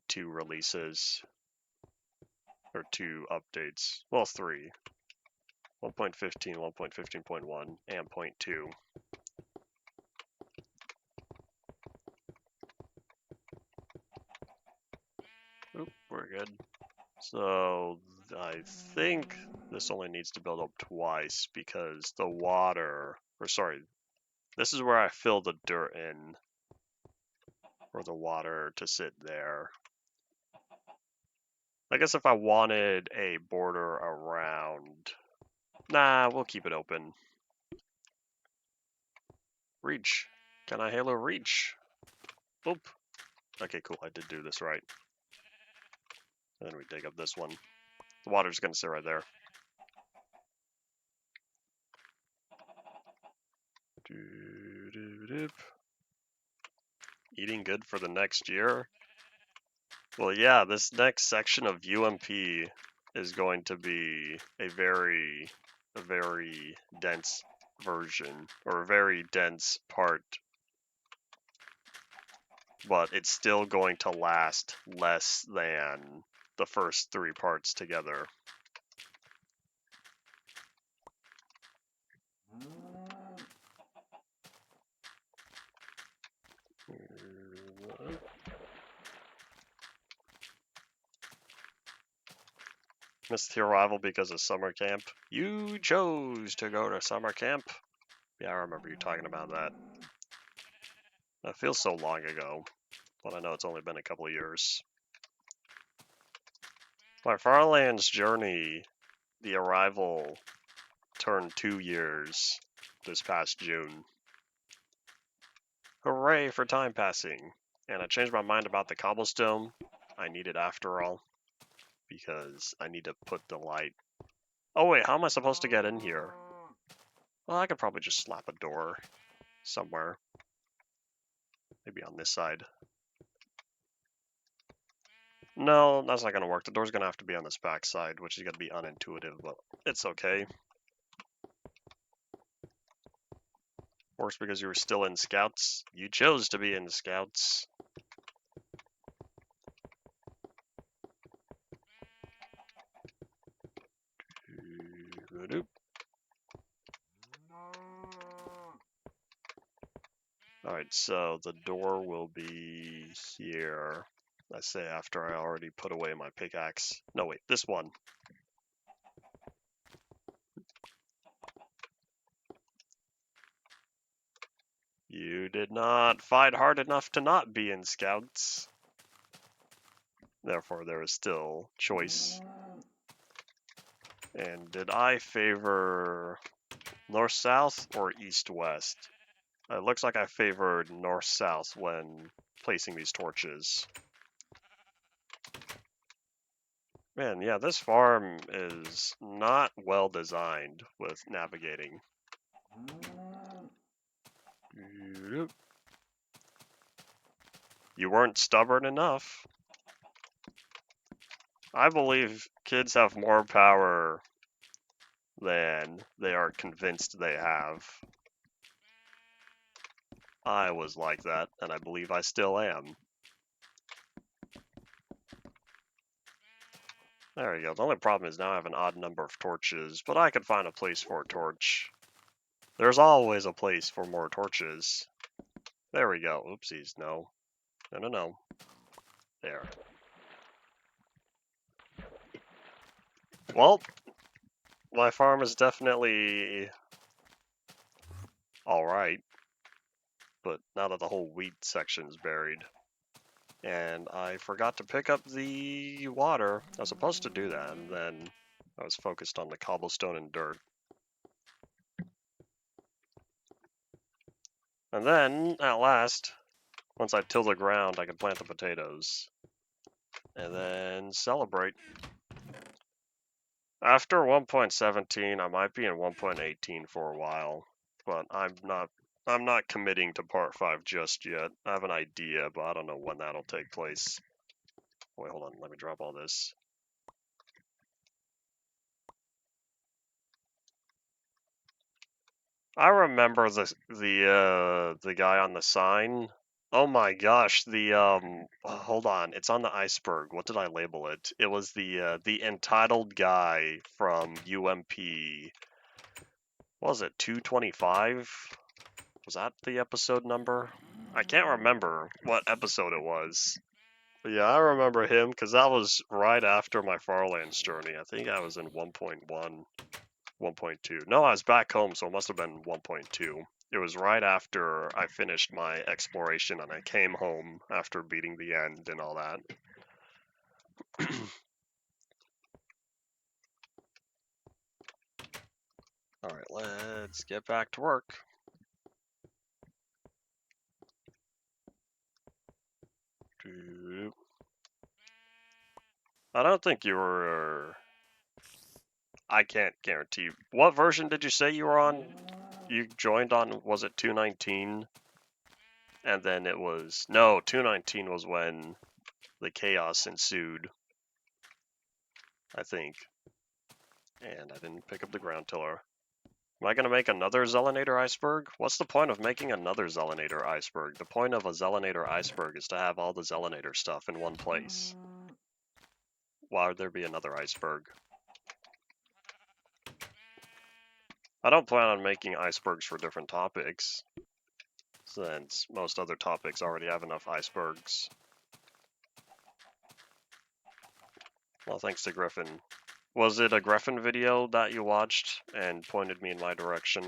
two releases. Or two updates. Well, three. 1.15, 1.15.1, and 0.2. Oop, we're good. So I think this only needs to build up twice because the water, or sorry, this is where I fill the dirt in for the water to sit there. I guess if I wanted a border around, nah, we'll keep it open. Reach. Can I halo reach? Oop. Okay, cool. I did do this right. And then we dig up this one. The water's gonna sit right there. Eating good for the next year? Well, yeah, this next section of UMP is going to be a very dense version, or a very dense part. But it's still going to last less than the first three parts together. Missed the arrival because of summer camp. You chose to go to summer camp. Yeah, I remember you talking about that. That feels so long ago, but I know it's only been a couple of years. My Farlands journey, the arrival turned 2 years this past June. Hooray for time passing. And I changed my mind about the cobblestone. I need it after all, because I need to put the light. Oh wait, how am I supposed to get in here? Well, I could probably just slap a door somewhere. Maybe on this side. No, that's not going to work. The door's going to have to be on this back side, which is going to be unintuitive, but it's okay. Works because you were still in Scouts. You chose to be in the Scouts. Alright, so the door will be here. I say after I already put away my pickaxe. No, wait, this one. You did not fight hard enough to not be in Scouts. Therefore, there is still choice. And did I favor north-south or east-west? It looks like I favored north-south when placing these torches. Man, yeah, this farm is not well designed with navigating. You weren't stubborn enough. I believe kids have more power than they are convinced they have. I was like that, and I believe I still am. There we go. The only problem is now I have an odd number of torches, but I could find a place for a torch. There's always a place for more torches. There we go. Oopsies. No. No. There. Well, my farm is definitely alright, but now that the whole wheat section's buried. And I forgot to pick up the water. I was supposed to do that, and then I was focused on the cobblestone and dirt. And then, at last, once I till the ground, I can plant the potatoes. And then celebrate. After 1.17, I might be in 1.18 for a while, but I'm not committing to part 5 just yet. I have an idea, but I don't know when that'll take place. Wait, hold on, let me drop all this. I remember the guy on the sign. Oh my gosh, hold on, it's on the iceberg. What did I label it? It was the entitled guy from UMP. What was it, 225? Was that the episode number? I can't remember what episode it was. But yeah, I remember him because that was right after my Farlands journey. I think I was in 1.1, 1.2. No, I was back home, so it must have been 1.2. It was right after I finished my exploration and I came home after beating the end and all that. Alright, let's get back to work. I don't think you were... I can't guarantee. What version did you say you were on? You joined on, was it 219? And then it was... No, 219 was when the chaos ensued, I think. And I didn't pick up the ground tiller. Am I going to make another Zelanator iceberg? What's the point of making another Zelanator iceberg? The point of a Zelanator iceberg is to have all the Zelanator stuff in one place. Why would there be another iceberg? I don't plan on making icebergs for different topics, since most other topics already have enough icebergs. Well, thanks to Griffin. Was it a Griffin video that you watched and pointed me in my direction?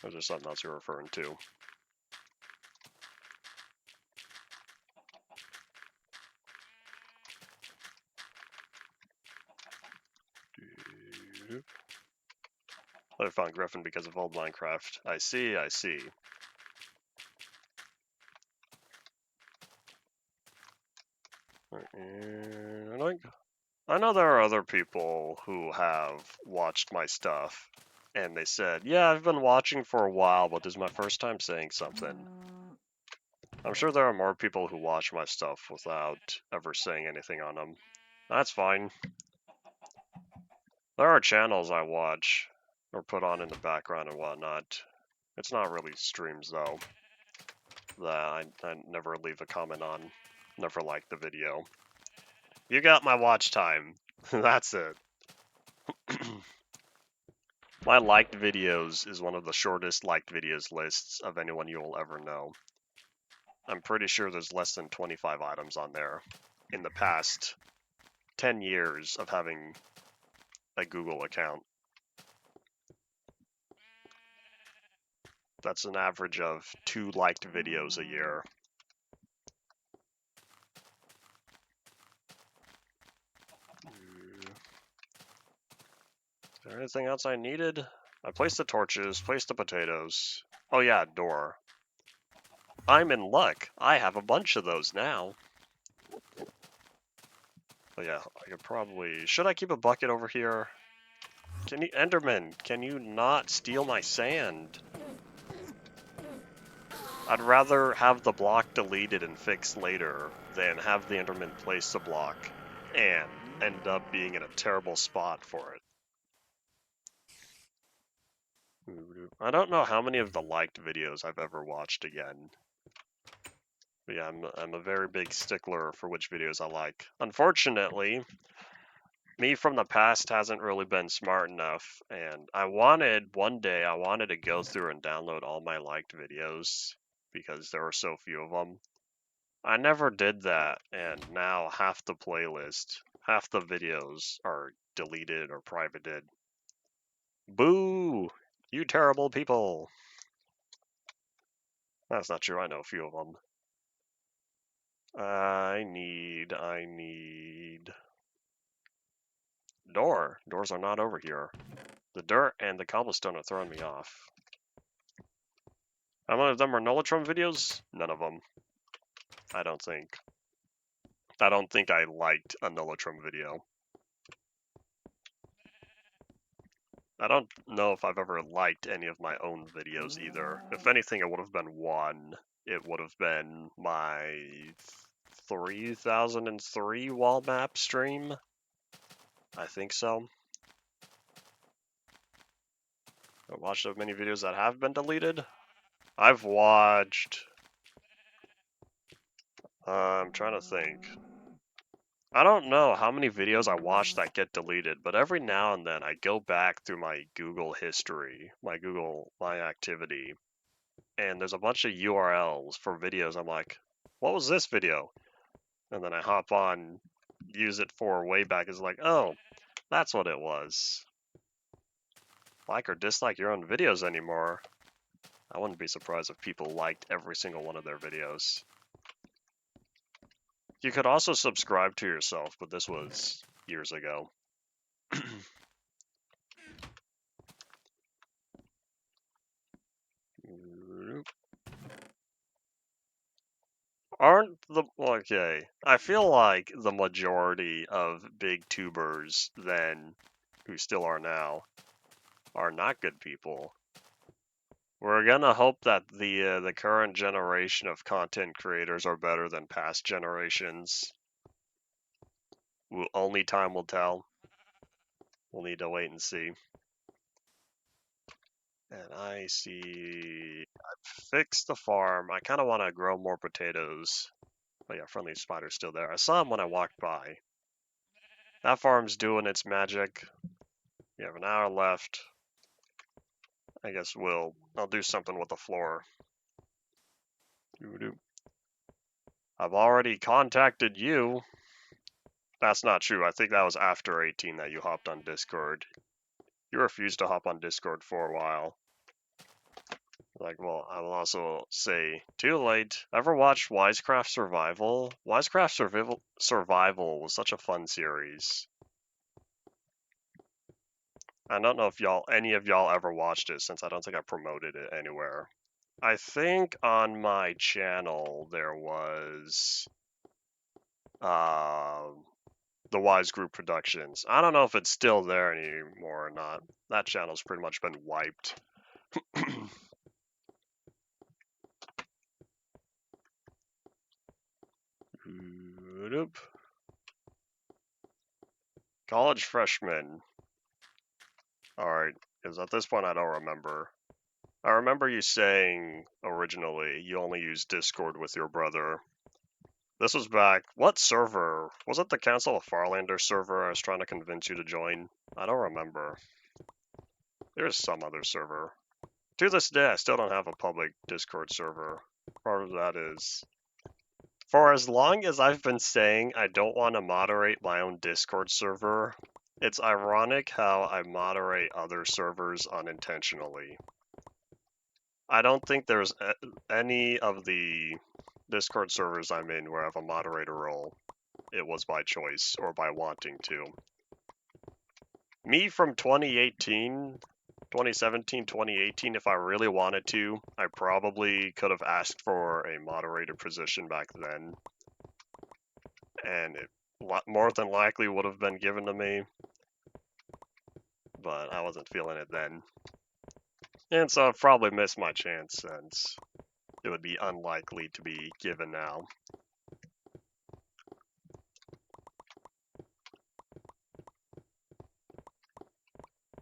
Or is there something else you're referring to? I found Griffin because of old Minecraft. I see. And I know there are other people who have watched my stuff, and they said, yeah, I've been watching for a while, but this is my first time saying something. I'm sure there are more people who watch my stuff without ever saying anything on them. That's fine. There are channels I watch, or put on in the background and whatnot. It's not really streams, though, that I never leave a comment on. Never like the video. You got my watch time. That's it. My liked videos is one of the shortest liked videos lists of anyone you will ever know. I'm pretty sure there's less than 25 items on there in the past 10 years of having a Google account. That's an average of 2 liked videos a year. Is there anything else I needed? I placed the torches, placed the potatoes. Oh yeah, door. I'm in luck. I have a bunch of those now. But yeah, I could probably... Should I keep a bucket over here? Can you... Enderman, can you not steal my sand? I'd rather have the block deleted and fixed later than have the Enderman place the block and end up being in a terrible spot for it. I don't know how many of the liked videos I've ever watched again. But yeah, I'm a very big stickler for which videos I like. Unfortunately, me from the past hasn't really been smart enough, and one day I wanted to go through and download all my liked videos because there were so few of them. I never did that, and now half the playlist, half the videos are deleted or privated. Boo! You terrible people! That's not true, I know a few of them. I need... Door! Doors are not over here. The dirt and the cobblestone are throwing me off. How many of them are Nullitron videos? None of them. I don't think. I don't think I liked a Nullitron video. I don't know if I've ever liked any of my own videos either. If anything, it would have been one. It would have been my 3003 wall map stream. I think so. I watched so many videos that have been deleted. I've watched... I'm trying to think. I don't know how many videos I watch that get deleted, but every now and then I go back through my Google history, my activity, and there's a bunch of URLs for videos. I'm like, what was this video? And then I hop on, use it for way back. It's like, oh, that's what it was. Like or dislike your own videos anymore. I wouldn't be surprised if people liked every single one of their videos. You could also subscribe to yourself, but this was years ago. Aren't the okay? I feel like the majority of big tubers then, who still are now, are not good people. We're gonna hope that the current generation of content creators are better than past generations. Only time will tell. We'll need to wait and see. And I see. I've fixed the farm. I kind of want to grow more potatoes. Oh yeah, friendly spider's still there. I saw him when I walked by. That farm's doing its magic. We have an hour left. I guess I'll do something with the floor. I've already contacted you. That's not true. I think that was after 18 that you hopped on Discord. You refused to hop on Discord for a while. Like, well, I will also say, too late. Ever watched Wisecraft Survival? Wisecraft Survival was such a fun series. I don't know if any of y'all ever watched it, since I don't think I promoted it anywhere. I think on my channel there was the Wise Group Productions. I don't know if it's still there anymore or not. That channel's pretty much been wiped. College freshman. Alright, because at this point I don't remember. I remember you saying originally you only use Discord with your brother. This was back. What server? Was it the Council of Farlander server I was trying to convince you to join? I don't remember. There's some other server. To this day, I still don't have a public Discord server. Part of that is, for as long as I've been saying I don't want to moderate my own Discord server, it's ironic how I moderate other servers unintentionally. I don't think there's any of the Discord servers I'm in where I have a moderator role. It was by choice or by wanting to. Me from 2018, 2017, 2018, if I really wanted to, I probably could have asked for a moderator position back then. And it more than likely would have been given to me. But I wasn't feeling it then. And so I've probably missed my chance since. it would be unlikely to be given now.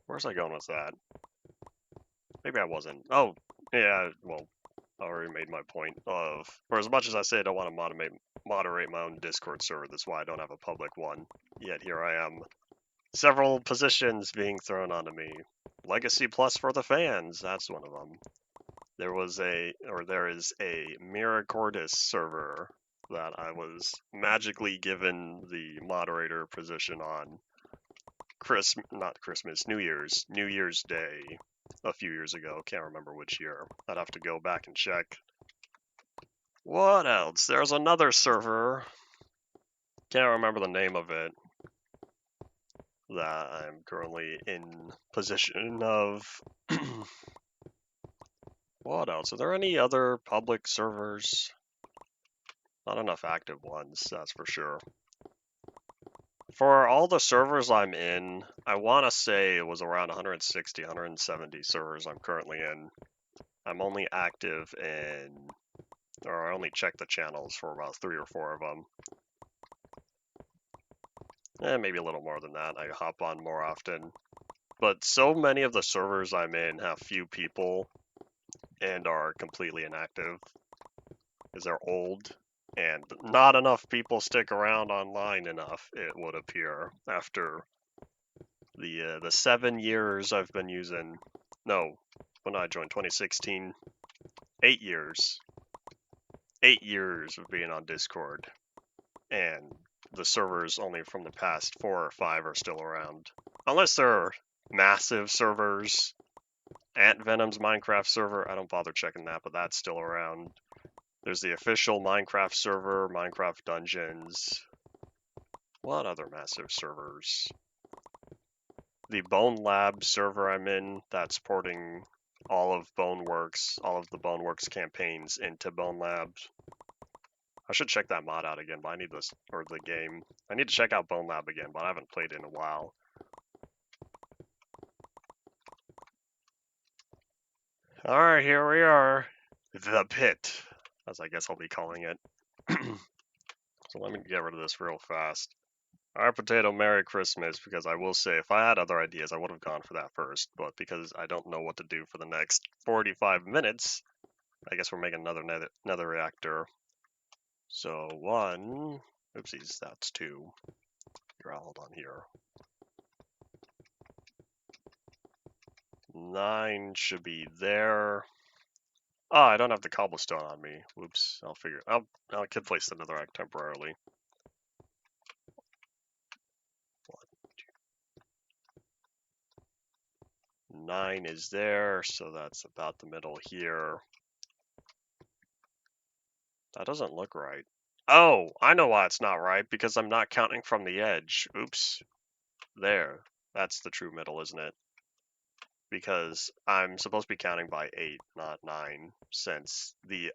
Where's I going with that? Maybe I wasn't. Oh, yeah, well, I already made my point of, for as much as I say I don't want to moderate my own Discord server, that's why I don't have a public one. Yet here I am. Several positions being thrown onto me. Legacy Plus for the fans, that's one of them. There is a Miracordis server that I was magically given the moderator position on New Year's Day a few years ago. Can't remember which year. I'd have to go back and check. What else? There's another server. Can't remember the name of it. That I'm currently in position of. What else? Are there any other public servers? Not enough active ones, that's for sure. For all the servers I'm in, I want to say it was around 160, 170 servers I'm currently in. I'm only active in, or I only check the channels for about 3 or 4 of them. Maybe a little more than that. I hop on more often. But so many of the servers I'm in have few people and are completely inactive because they're old and not enough people stick around online enough, it would appear, after the 7 years I've been using. No, when I joined 2016, 8 years. 8 years of being on Discord, and the servers only from the past 4 or 5 are still around. Unless they're massive servers. Ant Venom's Minecraft server, I don't bother checking that, but that's still around. There's the official Minecraft server, Minecraft Dungeons. What other massive servers? The Bone Lab server I'm in, that's porting all of the Boneworks campaigns into Bone Labs. I should check that mod out again, but I need this, or the game. I need to check out Bone Lab again, but I haven't played it in a while. Alright, here we are. The Pit, as I guess I'll be calling it. So let me get rid of this real fast. Alright, Potato, Merry Christmas, because I will say, if I had other ideas, I would have gone for that first, but because I don't know what to do for the next 45 minutes, I guess we're making another nether reactor. So 1, oopsies, that's 2. Here, I'll hold on here. 9 should be there. Oh, I don't have the cobblestone on me. Whoops, I could place the netherrack temporarily. 9 is there, so that's about the middle here. That doesn't look right. Oh, I know why it's not right, because I'm not counting from the edge. Oops. There. That's the true middle, isn't it? Because I'm supposed to be counting by 8, not 9, since the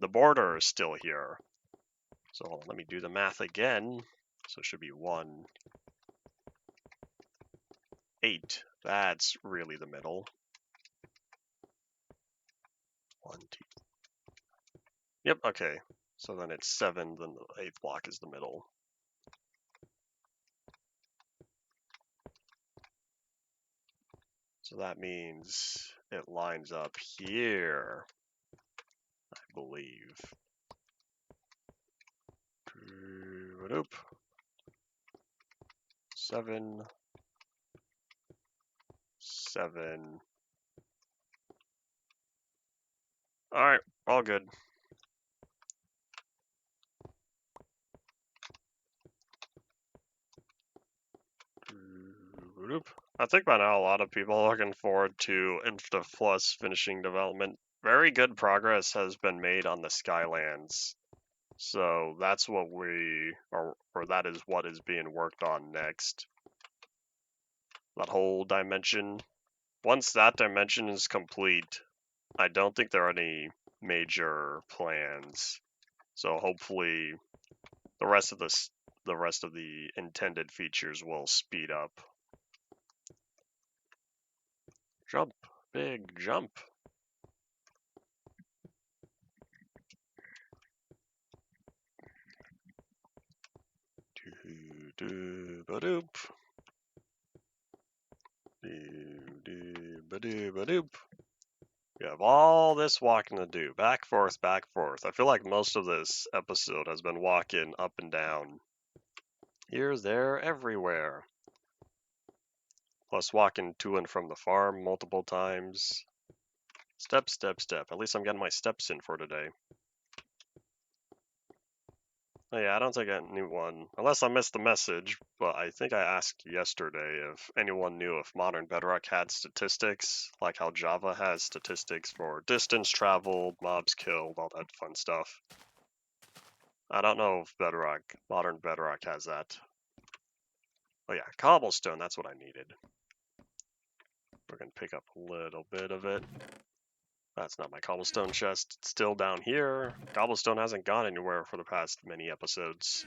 border is still here. So hold on, let me do the math again. So it should be 1, 8. That's really the middle. 1, 2. Yep, okay. So then it's 7, then the 8th block is the middle. So that means it lines up here, I believe. Nope. 7, 7. Alright, all good. I think by now a lot of people are looking forward to Infinite Plus finishing development. Very good progress has been made on the Skylands. So that's what that is what is being worked on next. That whole dimension. Once that dimension is complete, I don't think there are any major plans. So hopefully the rest of the intended features will speed up. Jump, big jump. Ba-doop. Ba-doop. We have all this walking to do. Back, forth, back, forth. I feel like most of this episode has been walking up and down. Here, there, everywhere. Plus walking to and from the farm multiple times. Step, step, step. At least I'm getting my steps in for today. Oh yeah, I don't think I knew one. Unless I missed the message, but I think I asked yesterday if anyone knew if Modern Bedrock had statistics, like how Java has statistics for distance traveled, mobs killed, all that fun stuff. I don't know if Modern Bedrock has that. Oh yeah, cobblestone, that's what I needed. We're gonna pick up a little bit of it. That's not my cobblestone chest. It's still down here. Cobblestone hasn't gone anywhere for the past many episodes.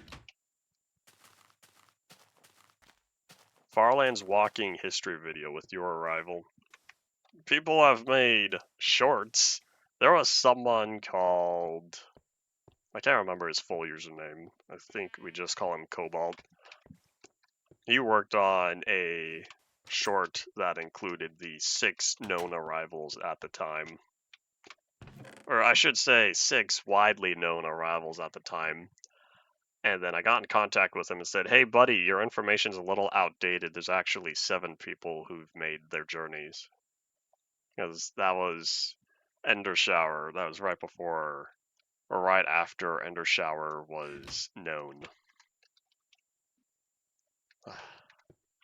Farland's walking history video with your arrival. People have made shorts. There was someone called... I can't remember his full username. I think we just call him Cobalt. He worked on a short that included the 6 known arrivals at the time. Or I should say 6 widely known arrivals at the time. And then I got in contact with him and said, hey buddy, your information's a little outdated. There's actually 7 people who've made their journeys. Because that was Ender Shower. That was right before, or right after Ender Shower was known.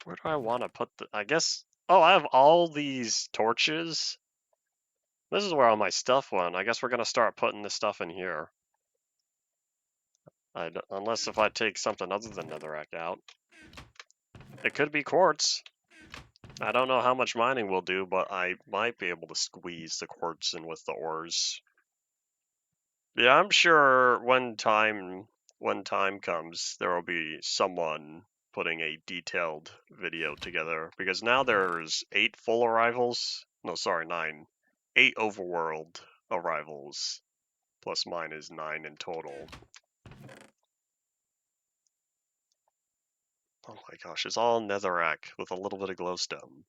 Where do I want to put the... I guess... Oh, I have all these torches. This is where all my stuff went. I guess we're going to start putting this stuff in here. Unless if I take something other than netherrack out. It could be quartz. I don't know how much mining we'll do, but I might be able to squeeze the quartz in with the ores. Yeah, I'm sure when time comes, there will be someone putting a detailed video together, because now there's 8 full arrivals. No, sorry, 9. 8 overworld arrivals, plus mine is 9 in total. Oh my gosh, it's all netherrack with a little bit of glowstone.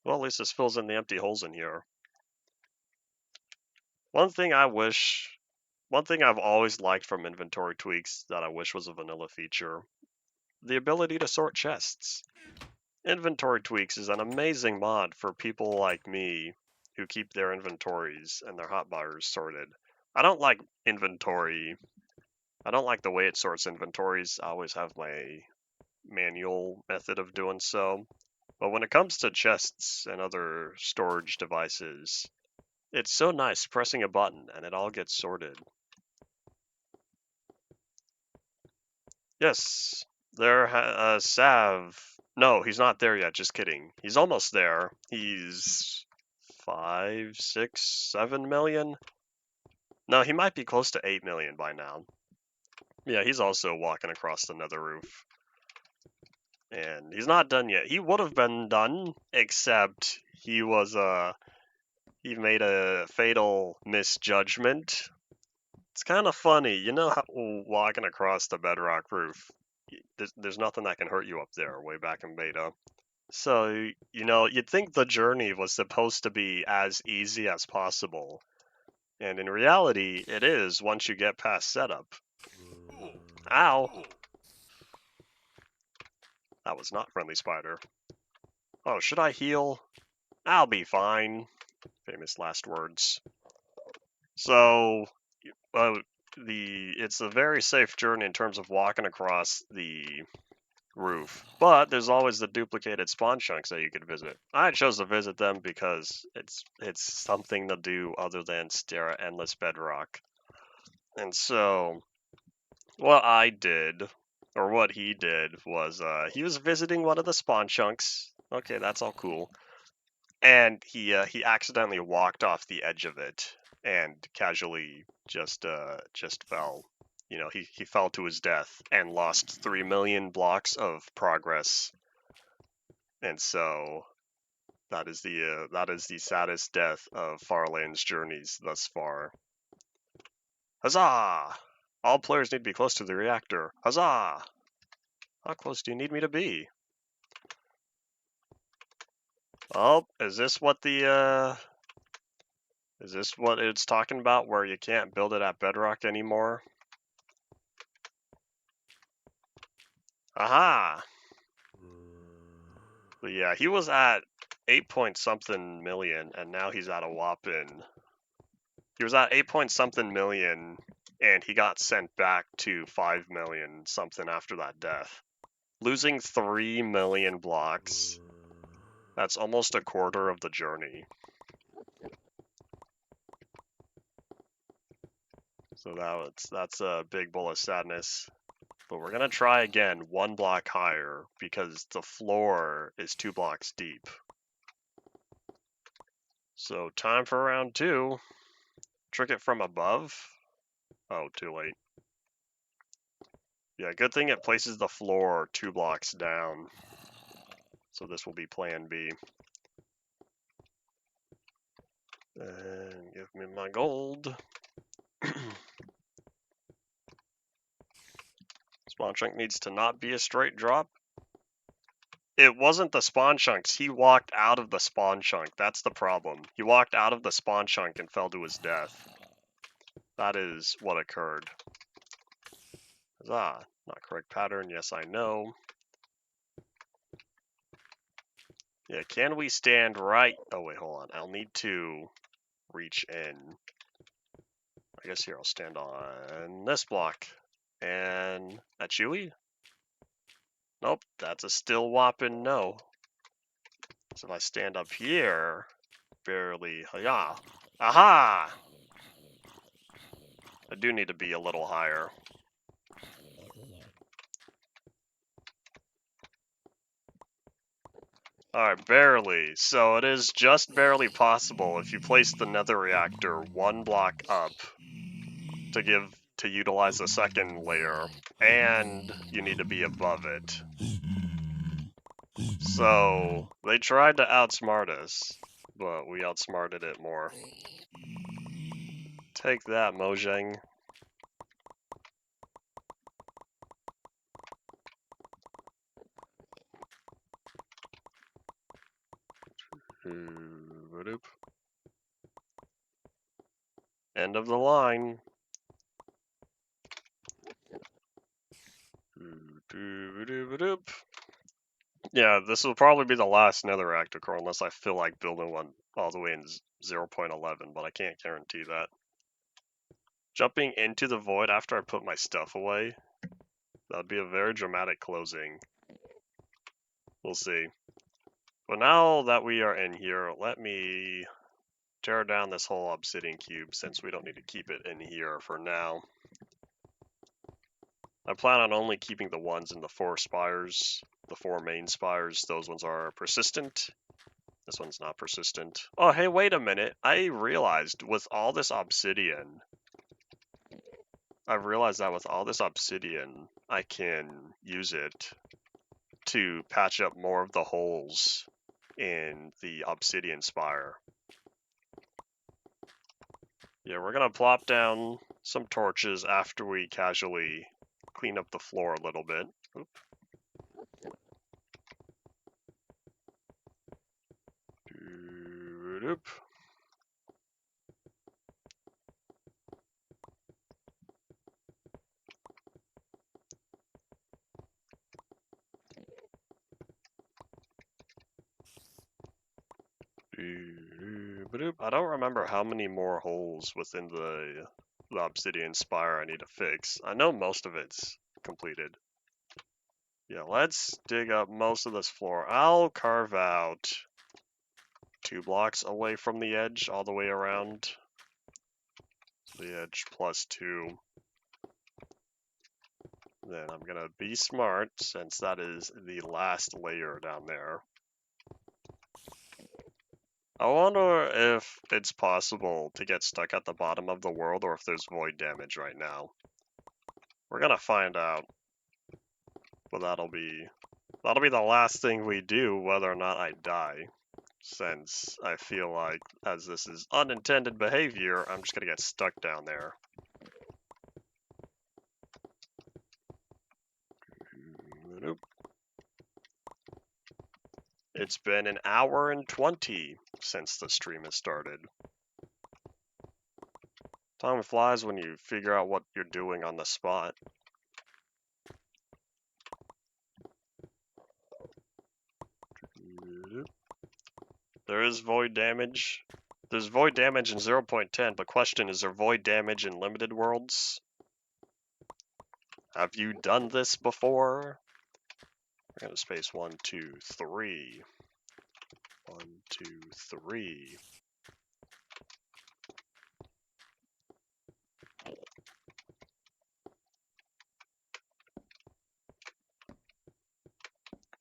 Well, at least this fills in the empty holes in here. One thing I've always liked from inventory tweaks that I wish was a vanilla feature, the ability to sort chests. Inventory tweaks is an amazing mod for people like me who keep their inventories and their hotbars sorted. I don't like the way it sorts inventories. I always have my manual method of doing so. But when it comes to chests and other storage devices, it's so nice pressing a button and it all gets sorted. Yes, Sav. No, he's not there yet, just kidding. He's almost there. He's 5, 6, 7 million? No, he might be close to 8 million by now. Yeah, he's also walking across the nether roof. And he's not done yet. He would have been done, except he made a fatal misjudgment. It's kind of funny, you know how walking across the bedrock roof, there's nothing that can hurt you up there way back in beta. So, you'd think the journey was supposed to be as easy as possible. And in reality, it is once you get past setup. Ow! That was not friendly spider. Oh, should I heal? I'll be fine. Famous last words. So, it's a very safe journey in terms of walking across the roof, but there's always the duplicated spawn chunks that you could visit. I chose to visit them because it's something to do other than stare at endless bedrock. And so, what I did, or what he did, was he was visiting one of the spawn chunks. Okay, that's all cool. And he accidentally walked off the edge of it and casually just fell. He fell to his death and lost 3 million blocks of progress. And so that is the saddest death of Farland's journeys thus far. Huzzah! All players need to be close to the reactor. Huzzah! How close do you need me to be? Oh, is this what is this what it's talking about, where you can't build it at bedrock anymore? Aha! But yeah, he was at 8 point something million, and now he's at a whopping... He was at 8 point something million, and he got sent back to 5 million something after that death. Losing 3 million blocks, that's almost a quarter of the journey. So that's a big bowl of sadness. But we're gonna try again 1 block higher, because the floor is 2 blocks deep. So time for round 2. Trick it from above. Oh, too late. Yeah, good thing it places the floor 2 blocks down. So this will be plan B. And give me my gold. Spawn chunk needs to not be a straight drop. It wasn't the spawn chunks. He walked out of the spawn chunk. That's the problem. He walked out of the spawn chunk and fell to his death. That is what occurred. Not correct pattern. Yes, I know. Yeah, can we stand right? Oh, wait, hold on. I'll need to reach in. I guess here I'll stand on this block. And that Chewy? Nope, that's a still whopping no. So if I stand up here, barely, yeah. Aha! I do need to be a little higher. Alright, barely. So it is just barely possible if you place the nether reactor 1 block up to utilize the second layer, and you need to be above it. So they tried to outsmart us, but we outsmarted it more. Take that, Mojang. End of the line. Yeah, this will probably be the last nether reactor core unless I feel like building one all the way in 0.11, but I can't guarantee that. Jumping into the void after I put my stuff away, that'd be a very dramatic closing. We'll see. But now that we are in here, let me tear down this whole obsidian cube since we don't need to keep it in here for now. I plan on only keeping the ones in the 4 spires, the 4 main spires. Those ones are persistent. This one's not persistent. Oh, hey, wait a minute. I realized with all this obsidian, I've realized that with all this obsidian, I can use it to patch up more of the holes in the obsidian spire. Yeah, we're gonna plop down some torches after we casually clean up the floor a little bit. Oop. Doop. I don't remember how many more holes within the obsidian spire I need to fix. I know most of it's completed. Yeah, let's dig up most of this floor. I'll carve out 2 blocks away from the edge all the way around. The edge plus 2. Then I'm gonna be smart since that is the last layer down there. I wonder if it's possible to get stuck at the bottom of the world or if there's void damage right now. We're gonna find out. But that'll be the last thing we do, whether or not I die. Since I feel like, as this is unintended behavior, I'm just gonna get stuck down there. It's been an hour and 20 since the stream has started. Time flies when you figure out what you're doing on the spot. There is void damage. There's void damage in 0.10, but question, is there void damage in limited worlds? Have you done this before? We're gonna space 1, 2, 3. 1, 2, 3.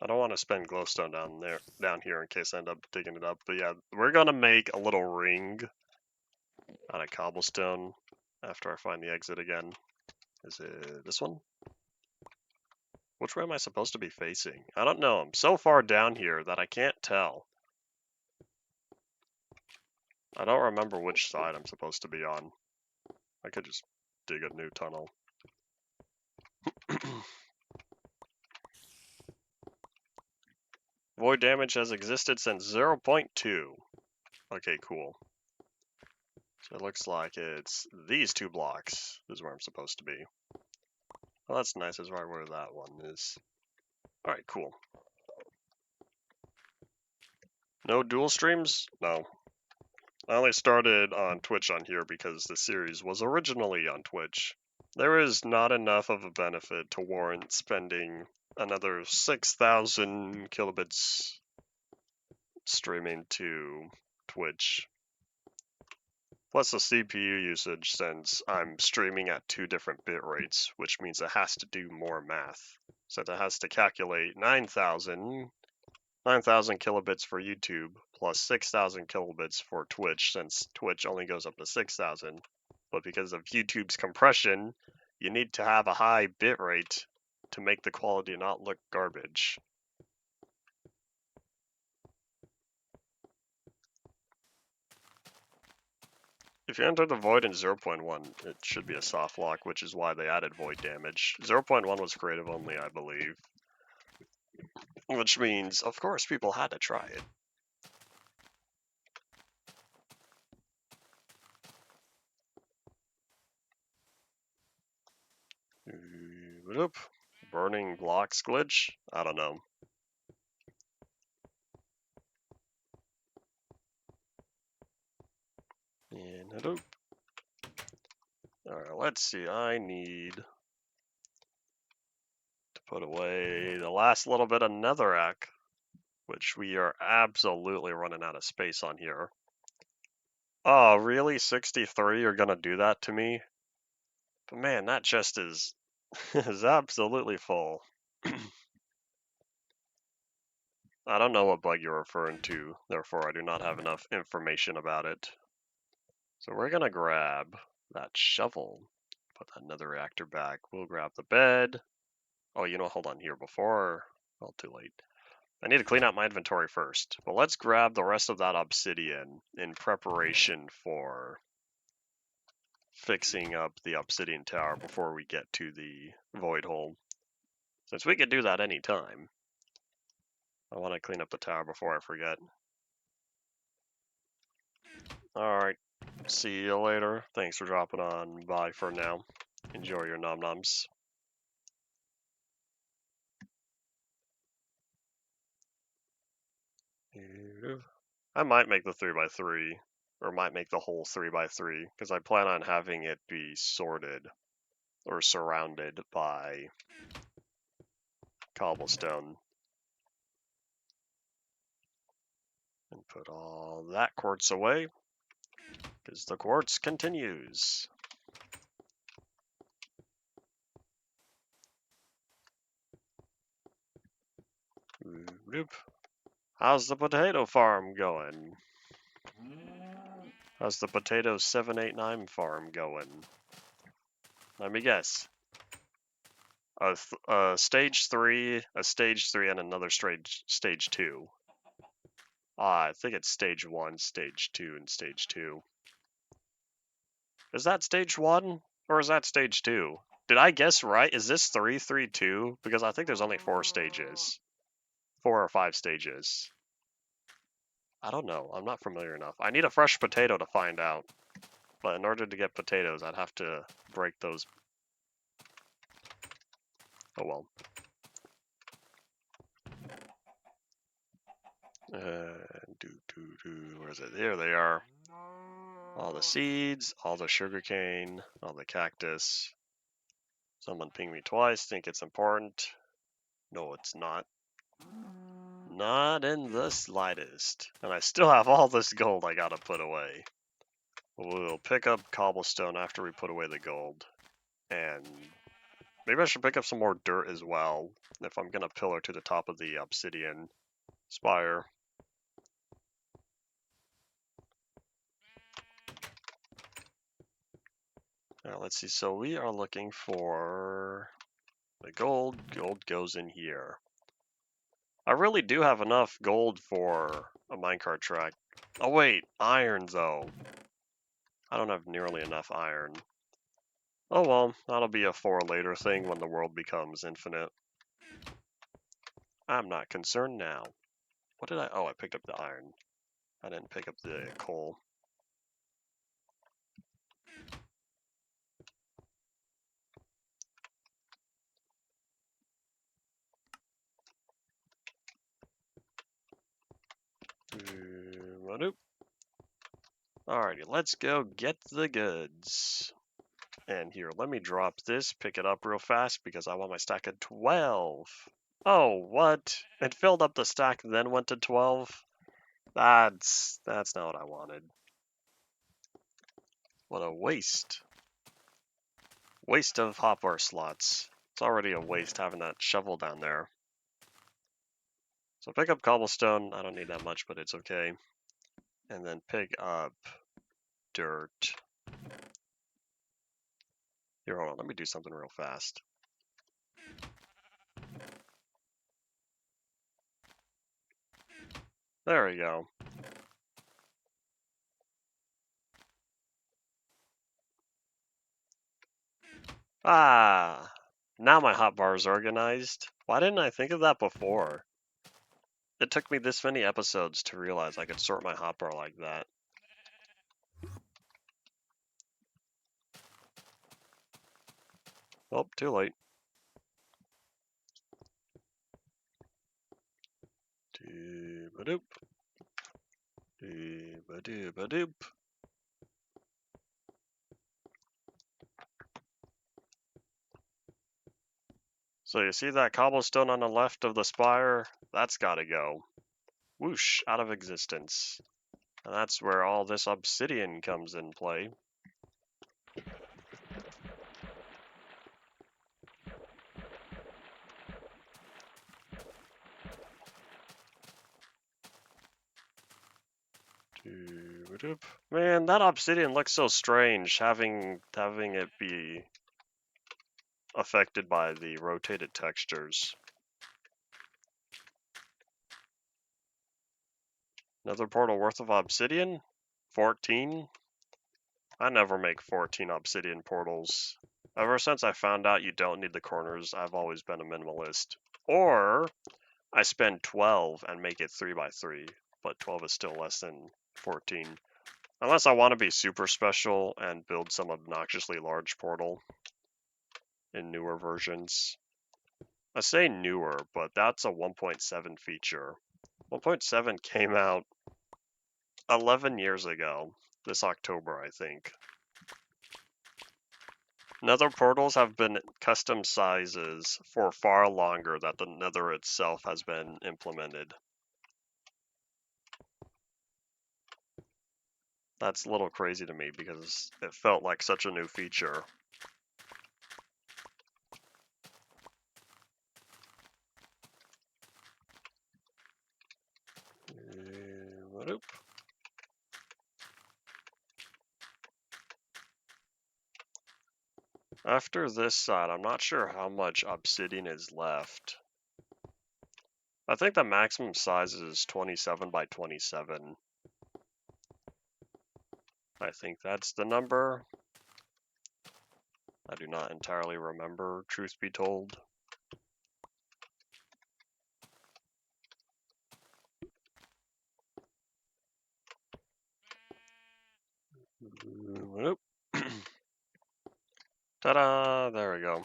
I don't want to spend glowstone down here in case I end up digging it up. But yeah, we're gonna make a little ring out of cobblestone after I find the exit again. Is it this one? Which way am I supposed to be facing? I don't know. I'm so far down here that I can't tell. I don't remember which side I'm supposed to be on. I could just dig a new tunnel. Void damage has existed since 0.2. Okay, cool. So it looks like it's these 2 blocks is where I'm supposed to be. Well, that's nice, is right where that one is. Alright, cool. No dual streams? No. I only started on Twitch on here because the series was originally on Twitch. There is not enough of a benefit to warrant spending another 6,000 kilobits streaming to Twitch. Plus the CPU usage, since I'm streaming at 2 different bit rates, which means it has to do more math. So it has to calculate 9,000 kilobits for YouTube plus 6,000 kilobits for Twitch, since Twitch only goes up to 6,000. But because of YouTube's compression, you need to have a high bit rate to make the quality not look garbage. If you enter the void in 0.1, it should be a soft lock, which is why they added void damage. 0.1 was creative only, I believe. Which means, of course, people had to try it. Burning blocks glitch? I don't know. And alright, let's see. I need to put away the last little bit of netherrack, which we are absolutely running out of space on here. Oh, really? 63 are gonna do that to me? But man, that chest is is absolutely full. I don't know what bug you're referring to, therefore I do not have enough information about it. So we're gonna grab that shovel, put that nether reactor back. We'll grab the bed. Oh, you know, hold on here before. Well, too late. I need to clean out my inventory first. But let's grab the rest of that obsidian in preparation for fixing up the obsidian tower before we get to the void hole. Since we could do that anytime. I want to clean up the tower before I forget. Alright, see you later. Thanks for dropping on by for now. Enjoy your nom-noms. I might make the 3x3, or might make the whole 3x3, because I plan on having it be sorted or surrounded by cobblestone. And put all that quartz away, because the quartz continues. How's the potato farm going? How's the potato 789 farm going? Let me guess. Stage 3, a stage 3, and another stage 2. I think it's stage 1, stage 2, and stage 2. Is that stage 1? Or is that stage 2? Did I guess right? Is this 332? Because I think there's only 4 stages. 4 or 5 stages. I don't know. I'm not familiar enough. I need a fresh potato to find out. But in order to get potatoes, I'd have to break those. Oh well. Where is it? Here they are. All the seeds, all the sugarcane, all the cactus. Someone pinged me twice, think it's important. No, it's not. Not in the slightest. And I still have all this gold I gotta put away. We'll pick up cobblestone after we put away the gold. And maybe I should pick up some more dirt as well if I'm gonna pillar to the top of the obsidian spire. Now let's see, so we are looking for the gold. Gold goes in here. I really do have enough gold for a minecart track. Oh wait, iron though. I don't have nearly enough iron. Oh well, that'll be a for later thing when the world becomes infinite. I'm not concerned now. What did I? Oh, I picked up the iron. I didn't pick up the coal. Alrighty, let's go get the goods. And here, let me drop this, pick it up real fast because I want my stack of 12. Oh, what? It filled up the stack and then went to 12? That's not what I wanted. What a waste. Waste of hotbar slots. It's already a waste having that shovel down there. So pick up cobblestone. I don't need that much, but it's okay. And then pick up dirt. Here, hold on. Let me do something real fast. There we go. Ah, now my hotbar is organized. Why didn't I think of that before? It took me this many episodes to realize I could sort my hotbar like that. Oh, too late. Doo-ba-doop. Doo-ba-doo-ba-doop. So you see that cobblestone on the left of the spire? That's gotta go. Whoosh, out of existence. And that's where all this obsidian comes in play. Man, that obsidian looks so strange, having it be affected by the rotated textures. Another portal worth of obsidian? 14? I never make 14 obsidian portals. Ever since I found out you don't need the corners, I've always been a minimalist. Or I spend 12 and make it 3 by 3, but 12 is still less than 14. Unless I want to be super special and build some obnoxiously large portal in newer versions. I say newer, but that's a 1.7 feature. 1.7 came out 11 years ago, this October, I think. Nether portals have been custom sizes for far longer than the Nether itself has been implemented. That's a little crazy to me because it felt like such a new feature. After this side, I'm not sure how much obsidian is left. I think the maximum size is 27 by 27. I think that's the number. I do not entirely remember, truth be told. Nope. Ta-da! There we go.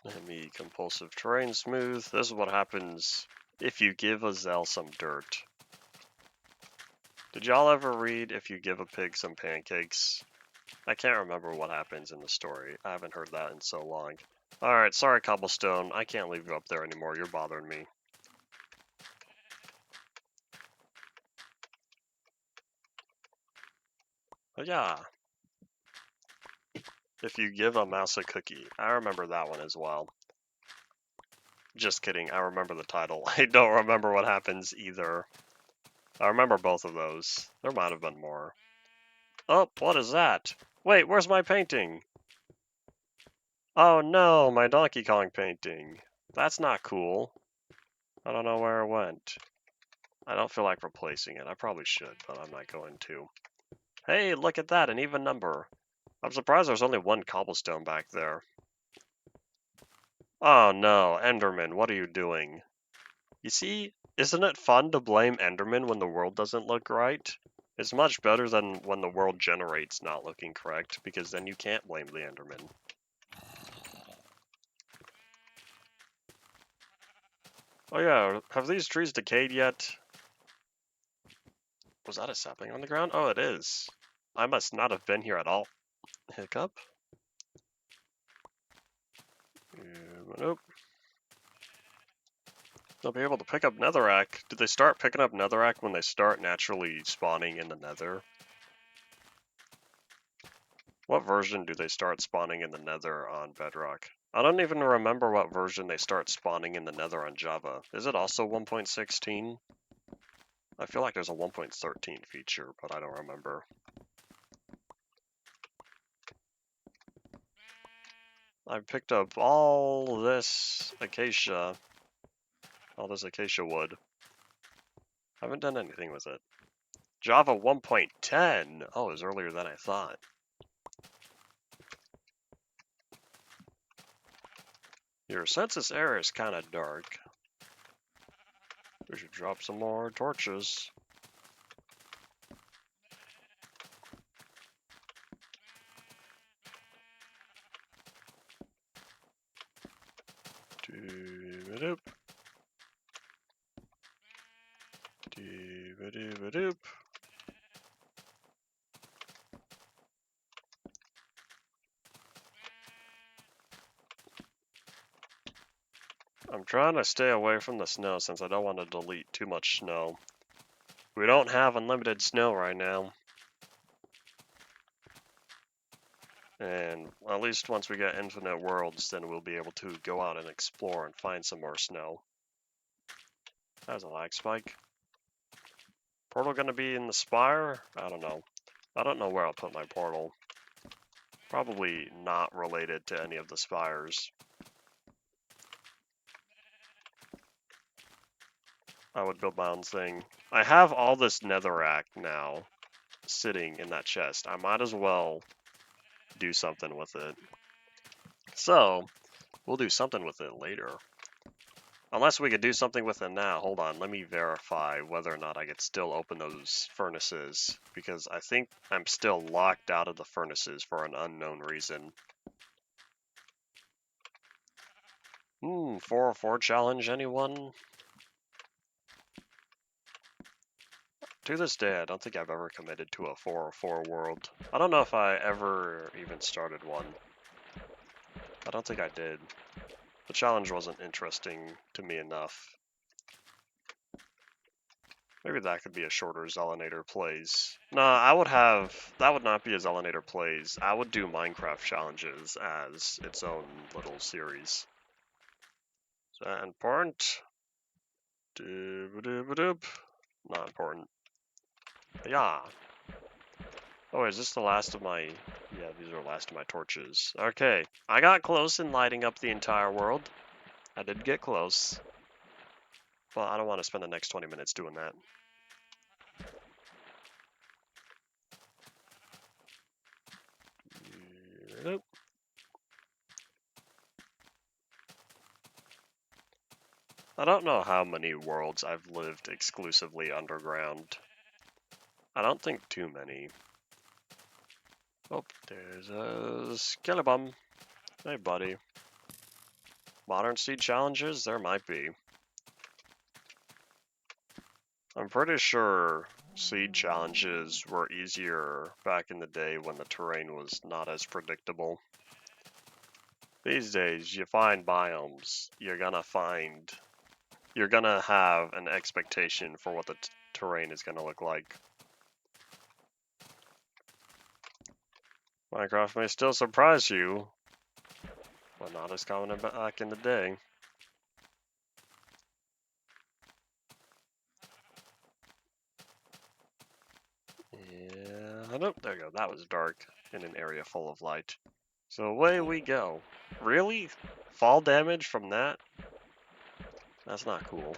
Enemy compulsive terrain smooth. This is what happens if you give a Zell some dirt. Did y'all ever read If You Give a Pig Some Pancakes? I can't remember what happens in the story. I haven't heard that in so long. Alright, sorry Cobblestone. I can't leave you up there anymore. You're bothering me. But yeah. If you give a mouse a cookie. I remember that one as well. Just kidding. I remember the title. I don't remember what happens either. I remember both of those. There might have been more. Oh, what is that? Wait, where's my painting? Oh no, my Donkey Kong painting. That's not cool. I don't know where it went. I don't feel like replacing it. I probably should, but I'm not going to. Hey, look at that, an even number. I'm surprised there's only one cobblestone back there. Oh no, Enderman, what are you doing? You see, isn't it fun to blame Enderman when the world doesn't look right? It's much better than when the world generates not looking correct, because then you can't blame the Enderman. Oh yeah, have these trees decayed yet? Was that a sapling on the ground? Oh, it is. I must not have been here at all. Hiccup? Nope. They'll be able to pick up netherrack. Did they start picking up netherrack when they start naturally spawning in the nether? What version do they start spawning in the nether on Bedrock? I don't even remember what version they start spawning in the nether on Java. Is it also 1.16? I feel like there's a 1.13 feature, but I don't remember. I picked up all this acacia wood. Haven't done anything with it. Java 1.10! Oh, it was earlier than I thought. Your census area is kind of dark. We should drop some more torches. Doo-ba-doop. Doo-ba-doo-ba-doop. I'm trying to stay away from the snow since I don't want to delete too much snow. We don't have unlimited snow right now. And at least once we get infinite worlds, then we'll be able to go out and explore and find some more snow. That was a lag spike. Portal gonna be in the spire? I don't know. I don't know where I'll put my portal. Probably not related to any of the spires. I would build my own thing. I have all this netherrack now sitting in that chest. I might as well do something with it. So, we'll do something with it later. Unless we could do something with it now. Hold on, let me verify whether or not I could still open those furnaces. Because I think I'm still locked out of the furnaces for an unknown reason. 404 challenge, anyone? To this day, I don't think I've ever committed to a 404 world. I don't know if I ever even started one. I don't think I did. The challenge wasn't interesting to me enough. Maybe that could be a shorter Zelinator plays. No, that would not be a Zelinator plays. I would do Minecraft challenges as its own little series. Is that important? Doob-a-doob-a-doob. Not important. Yeah. Oh, is this the last of my... Yeah, these are the last of my torches. Okay, I got close in lighting up the entire world. I did get close. But I don't want to spend the next 20 minutes doing that. Nope. I don't know how many worlds I've lived exclusively underground. I don't think too many. Oh, there's a skeleton. Hey, buddy. Modern seed challenges? There might be. I'm pretty sure seed challenges were easier back in the day when the terrain was not as predictable. These days, you find biomes, you're gonna have an expectation for what the terrain is gonna look like. Minecraft may still surprise you, but not as common back in the day. Yeah, there you go. That was dark in an area full of light. So away we go. Really? Fall damage from that? That's not cool.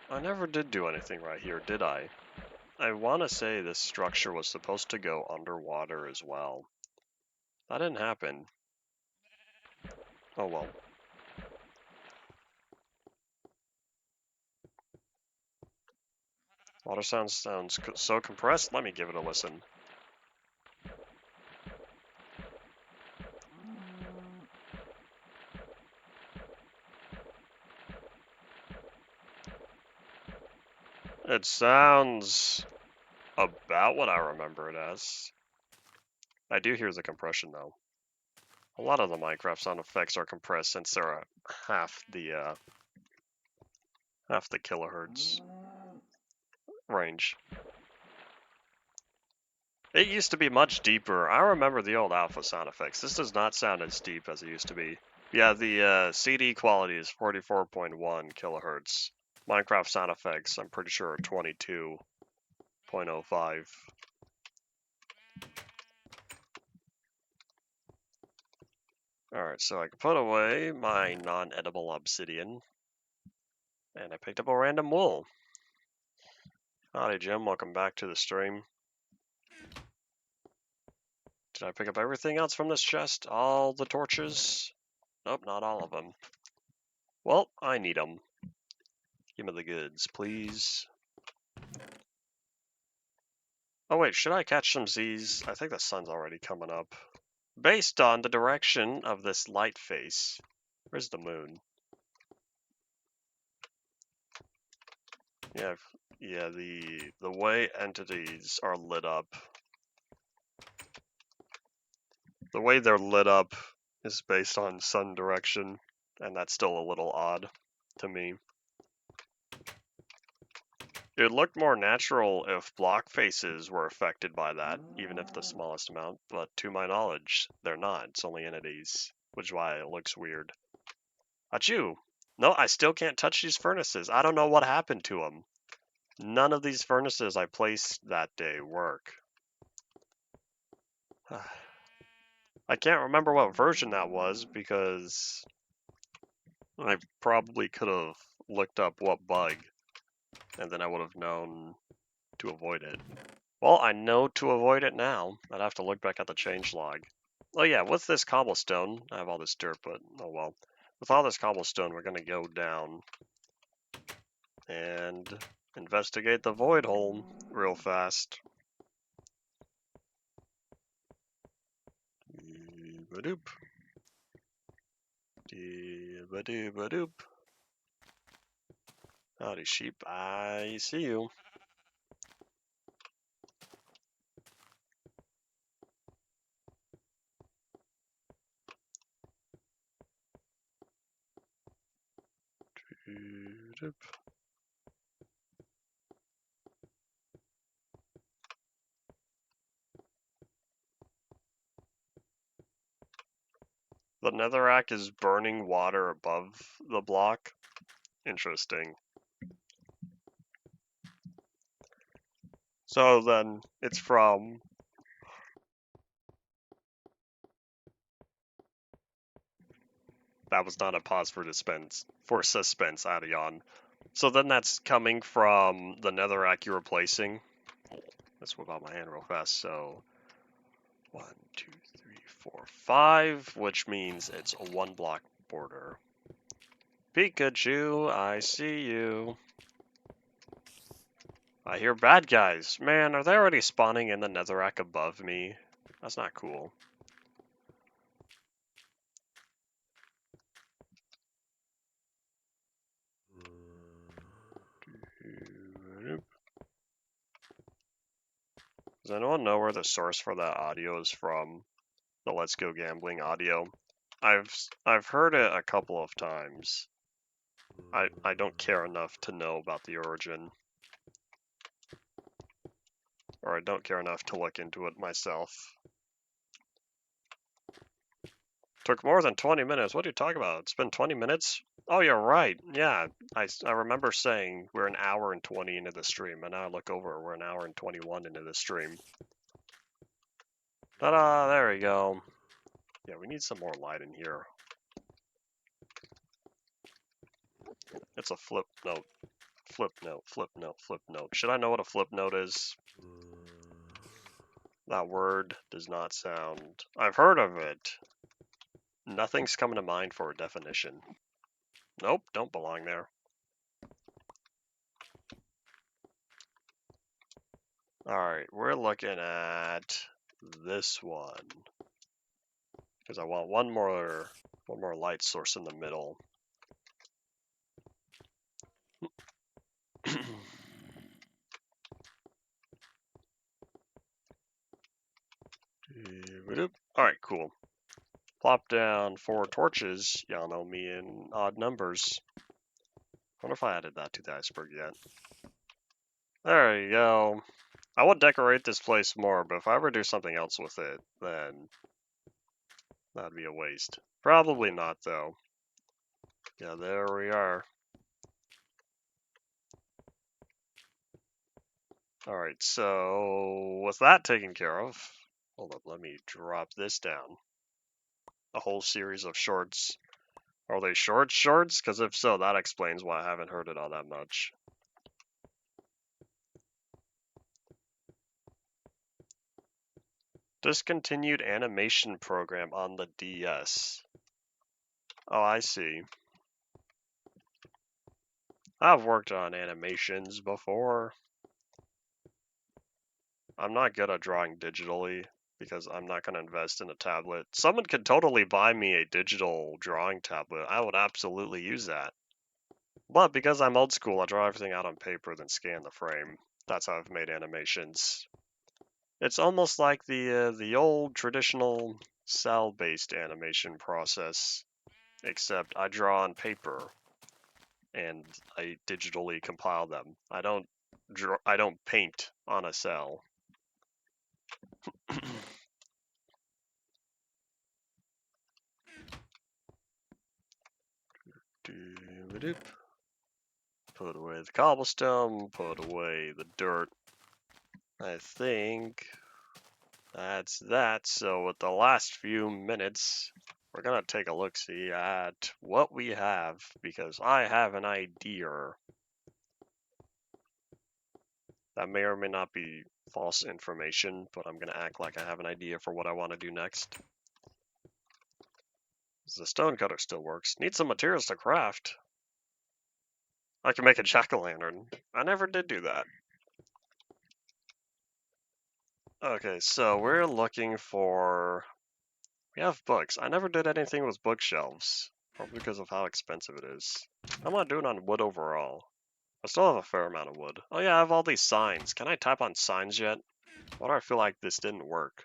I never did do anything right here, did I? I want to say this structure was supposed to go underwater as well. That didn't happen. Oh well. Water sounds so compressed. Let me give it a listen. It sounds about what I remember it as. I do hear the compression though. A lot of the Minecraft sound effects are compressed since they're half the kilohertz range. It used to be much deeper. I remember the old alpha sound effects. This does not sound as deep as it used to be. Yeah, the CD quality is 44.1 kilohertz. Minecraft sound effects, I'm pretty sure, are 22.05. Alright, so I can put away my non-edible obsidian. And I picked up a random wool. Howdy, Jim. Welcome back to the stream. Did I pick up everything else from this chest? All the torches? Nope, not all of them. Well, I need them. Give me the goods, please. Oh wait, should I catch some Z's? I think the sun's already coming up. Based on the direction of this light face. Where's the moon? Yeah, the way entities are lit up. The way they're lit up is based on sun direction, and that's still a little odd to me. It looked more natural if block faces were affected by that, even if the smallest amount, but to my knowledge, they're not. It's only entities, which is why it looks weird. Achoo! No, I still can't touch these furnaces. I don't know what happened to them. None of these furnaces I placed that day work. I can't remember what version that was because I probably could have looked up what bug, and then I would have known to avoid it. Well, I know to avoid it now. I'd have to look back at the changelog. Oh yeah, with this cobblestone, I have all this dirt, but oh well. With all this cobblestone, we're gonna go down and investigate the void hole real fast. Ba-doop. Ba-doop. Howdy, sheep. I see you. The netherrack is burning water above the block. Interesting. So then it's from... That was not a pause for suspense, Adion. So then that's coming from the netherrack you're replacing. Let's whip out my hand real fast. So 1, 2, 3, 4, 5, which means it's a 1-block border. Pikachu, I see you. I hear bad guys. Man, are they already spawning in the netherrack above me? That's not cool. Does anyone know where the source for that audio is from? The Let's Go Gambling audio. I've heard it a couple of times. I don't care enough to know about the origin. Or I don't care enough to look into it myself. Took more than 20 minutes. What are you talking about? It's been 20 minutes? Oh, you're right. Yeah, I remember saying we're an hour and 20 into the stream, and now I look over, we're an hour and 21 into the stream. Ta-da, there we go. Yeah, we need some more light in here. It's a flip note. Flip note, flip note, flip note. Should I know what a flip note is? That word does not sound... I've heard of it. Nothing's coming to mind for a definition. Nope, don't belong there. Alright, we're looking at this one. Because I want one more light source in the middle. Alright, cool. Plop down 4 torches. Y'all know me in odd numbers. Wonder if I added that to the iceberg yet. There you go. I would decorate this place more, but if I ever do something else with it, then that'd be a waste. Probably not, though. Yeah, there we are. Alright, so with that taken care of, hold up, let me drop this down. A whole series of shorts. Are they shorts? Because if so, that explains why I haven't heard it all that much. Discontinued animation program on the DS. Oh, I see. I've worked on animations before. I'm not good at drawing digitally because I'm not going to invest in a tablet. Someone could totally buy me a digital drawing tablet. I would absolutely use that. But because I'm old school, I draw everything out on paper, then scan the frame. That's how I've made animations. It's almost like the old traditional cell-based animation process, except I draw on paper and I digitally compile them. I don't paint on a cell. Put away the cobblestone, put away the dirt. I think that's that. So with the last few minutes, we're gonna take a look-see at what we have, because I have an idea. That may or may not be false information, but I'm gonna act like I have an idea for what I want to do next. The stone cutter still works. Need some materials to craft. I can make a jack-o'-lantern. I never did do that. Okay, so we're looking for... We have books. I never did anything with bookshelves, probably because of how expensive it is. I'm not doing on wood overall. I still have a fair amount of wood. Oh yeah, I have all these signs. Can I type on signs yet? Why do I feel like this didn't work?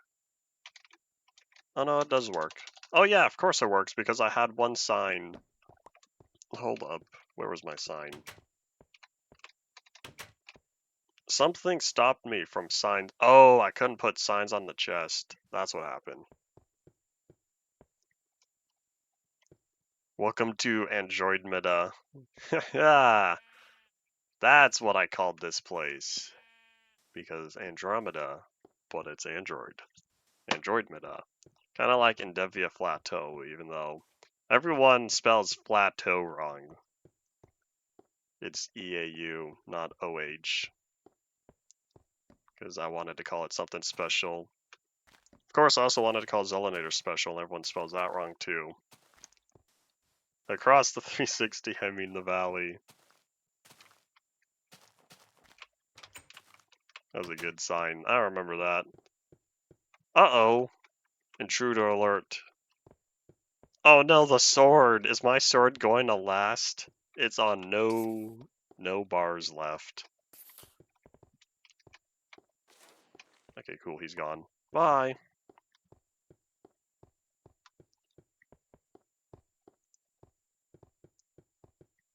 Oh no, it does work. Oh yeah, of course it works, because I had one sign. Hold up. Where was my sign? Something stopped me from signs. Oh, I couldn't put signs on the chest. That's what happened. Welcome to Androidmeta. Yeah, that's what I called this place. Because Andromeda, but it's Android. Androidmeta. Kind of like Endevia Plateau, even though everyone spells plateau wrong. It's EAU, not OH. because I wanted to call it something special. Of course, I also wanted to call Zelinator special, and everyone spells that wrong too. Across the 360, I mean the valley. That was a good sign. I remember that. Uh-oh. Intruder alert. Oh no, the sword! Is my sword going to last? It's on no bars left. Okay, cool, he's gone. Bye!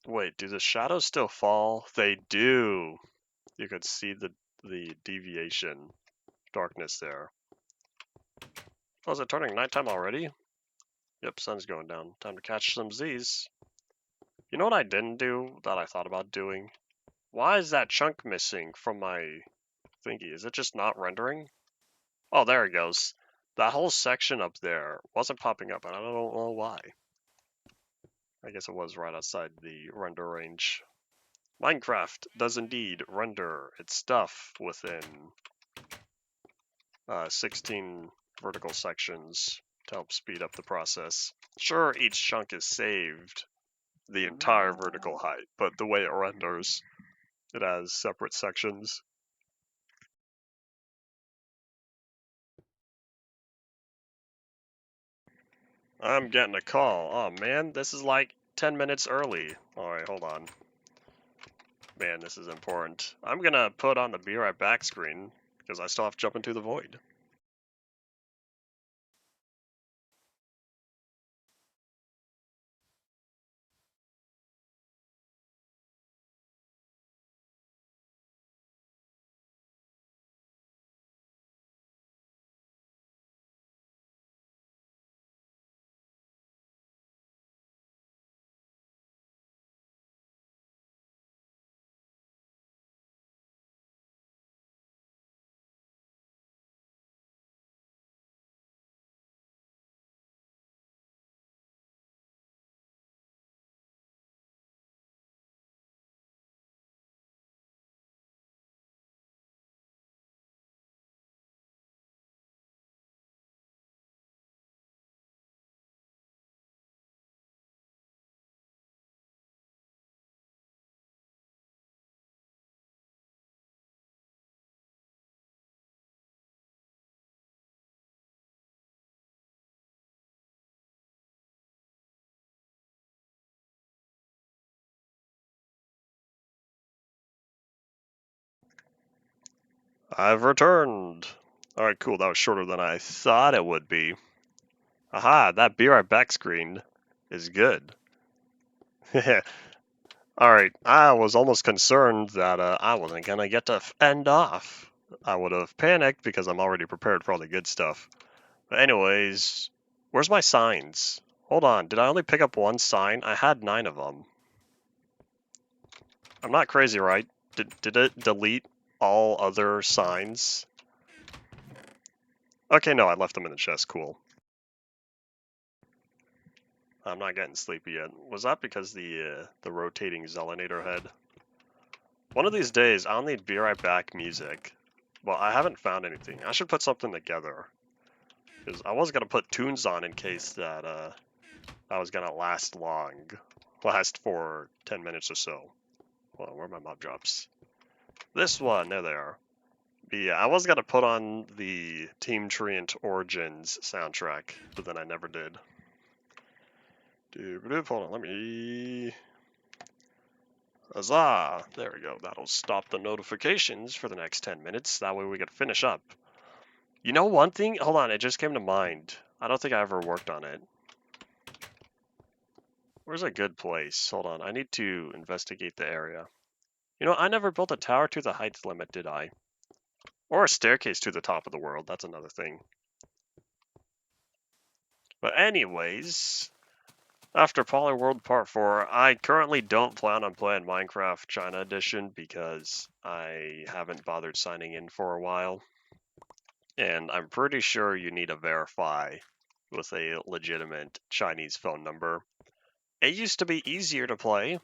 Wait, do the shadows still fall? They do! You could see the deviation, darkness there. Oh, is it turning nighttime already? Yep, sun's going down. Time to catch some Z's. You know what I didn't do that I thought about doing? Why is that chunk missing from my thingy? Is it just not rendering? Oh, there it goes. That whole section up there wasn't popping up, and I don't know why. I guess it was right outside the render range. Minecraft does indeed render its stuff within 16 vertical sections to help speed up the process. Sure, each chunk is saved the entire vertical height, but the way it renders, it has separate sections. I'm getting a call. Oh man, this is like 10 minutes early. Alright, hold on. Man, this is important. I'm gonna put on the be right back screen because I still have to jump into the void. I've returned. Alright, cool. That was shorter than I thought it would be. Aha, that be right back screen is good. Alright, I was almost concerned that I wasn't gonna get to end off. I would have panicked because I'm already prepared for all the good stuff. But anyways, where's my signs? Hold on, did I only pick up one sign? I had 9 of them. I'm not crazy, right? Did it delete all other signs? Okay, no, I left them in the chest. Cool. I'm not getting sleepy yet. Was that because the rotating Zelinator head? One of these days, I'll need Be Right Back music. Well, I haven't found anything. I should put something together. Because I was going to put tunes on in case that I was going to last long. Last for 10 minutes or so. Hold on, where are my mob drops? This one, there they are. But yeah, I was going to put on the Team Treant Origins soundtrack, but then I never did. Hold on, let me... Huzzah! There we go. That'll stop the notifications for the next 10 minutes. That way we can finish up. You know one thing? Hold on, it just came to mind. I don't think I ever worked on it. Where's a good place? Hold on, I need to investigate the area. You know, I never built a tower to the height limit, did I? Or a staircase to the top of the world, that's another thing. But anyways, after Polyworld Part 4, I currently don't plan on playing Minecraft China Edition because I haven't bothered signing in for a while. And I'm pretty sure you need to verify with a legitimate Chinese phone number. It used to be easier to play,